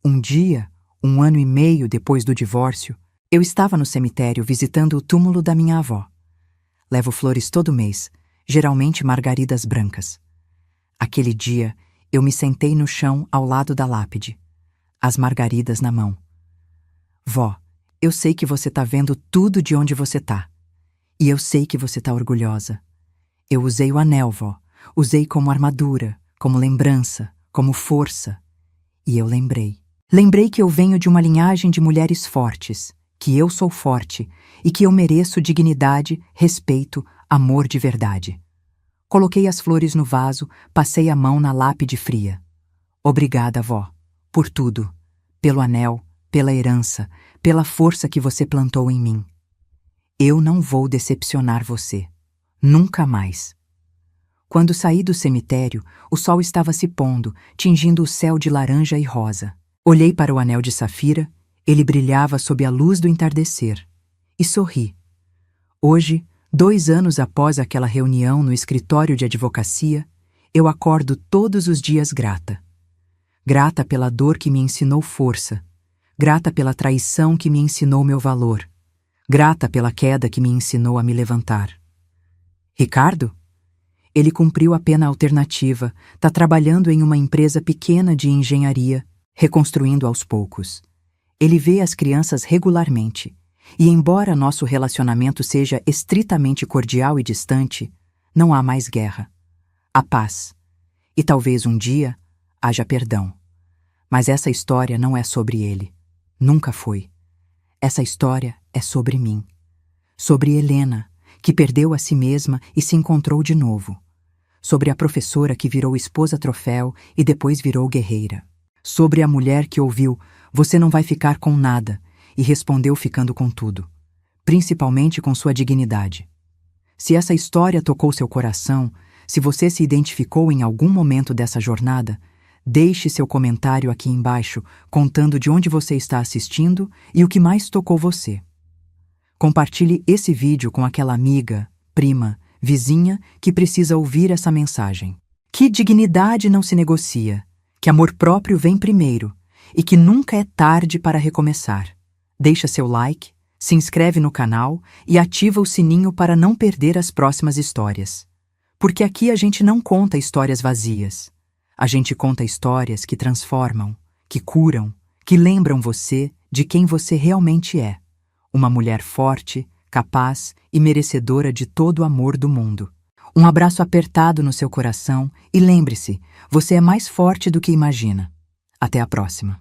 Um dia, 1 ano e meio depois do divórcio, eu estava no cemitério visitando o túmulo da minha avó. Levo flores todo mês, geralmente margaridas brancas. Aquele dia, eu me sentei no chão ao lado da lápide, as margaridas na mão. Vó, eu sei que você tá vendo tudo de onde você tá. E eu sei que você tá orgulhosa. Eu usei o anel, vó. Usei como armadura, como lembrança, como força. E eu lembrei. Lembrei que eu venho de uma linhagem de mulheres fortes, que eu sou forte e que eu mereço dignidade, respeito, amor de verdade. Coloquei as flores no vaso, passei a mão na lápide fria. Obrigada, vó, por tudo. Pelo anel, pela herança, pela força que você plantou em mim. Eu não vou decepcionar você. Nunca mais. Quando saí do cemitério, o sol estava se pondo, tingindo o céu de laranja e rosa. Olhei para o anel de safira, ele brilhava sob a luz do entardecer, e sorri. Hoje, 2 anos após aquela reunião no escritório de advocacia, eu acordo todos os dias grata. Grata pela dor que me ensinou força, grata pela traição que me ensinou meu valor, grata pela queda que me ensinou a me levantar. Ricardo? Ele cumpriu a pena alternativa, está trabalhando em uma empresa pequena de engenharia, reconstruindo aos poucos. Ele vê as crianças regularmente, e embora nosso relacionamento seja estritamente cordial e distante, não há mais guerra. Há paz. E talvez um dia haja perdão. Mas essa história não é sobre ele. Nunca foi. Essa história é sobre mim. Sobre Helena, que perdeu a si mesma e se encontrou de novo. Sobre a professora que virou esposa troféu e depois virou guerreira. Sobre a mulher que ouviu, "Você não vai ficar com nada", e respondeu ficando com tudo. Principalmente com sua dignidade. Se essa história tocou seu coração, se você se identificou em algum momento dessa jornada, deixe seu comentário aqui embaixo, contando de onde você está assistindo e o que mais tocou você. Compartilhe esse vídeo com aquela amiga, prima, vizinha que precisa ouvir essa mensagem. Que dignidade não se negocia, que amor próprio vem primeiro e que nunca é tarde para recomeçar. Deixa seu like, se inscreve no canal e ativa o sininho para não perder as próximas histórias. Porque aqui a gente não conta histórias vazias. A gente conta histórias que transformam, que curam, que lembram você de quem você realmente é. Uma mulher forte, capaz e merecedora de todo o amor do mundo. Um abraço apertado no seu coração e lembre-se, você é mais forte do que imagina. Até a próxima.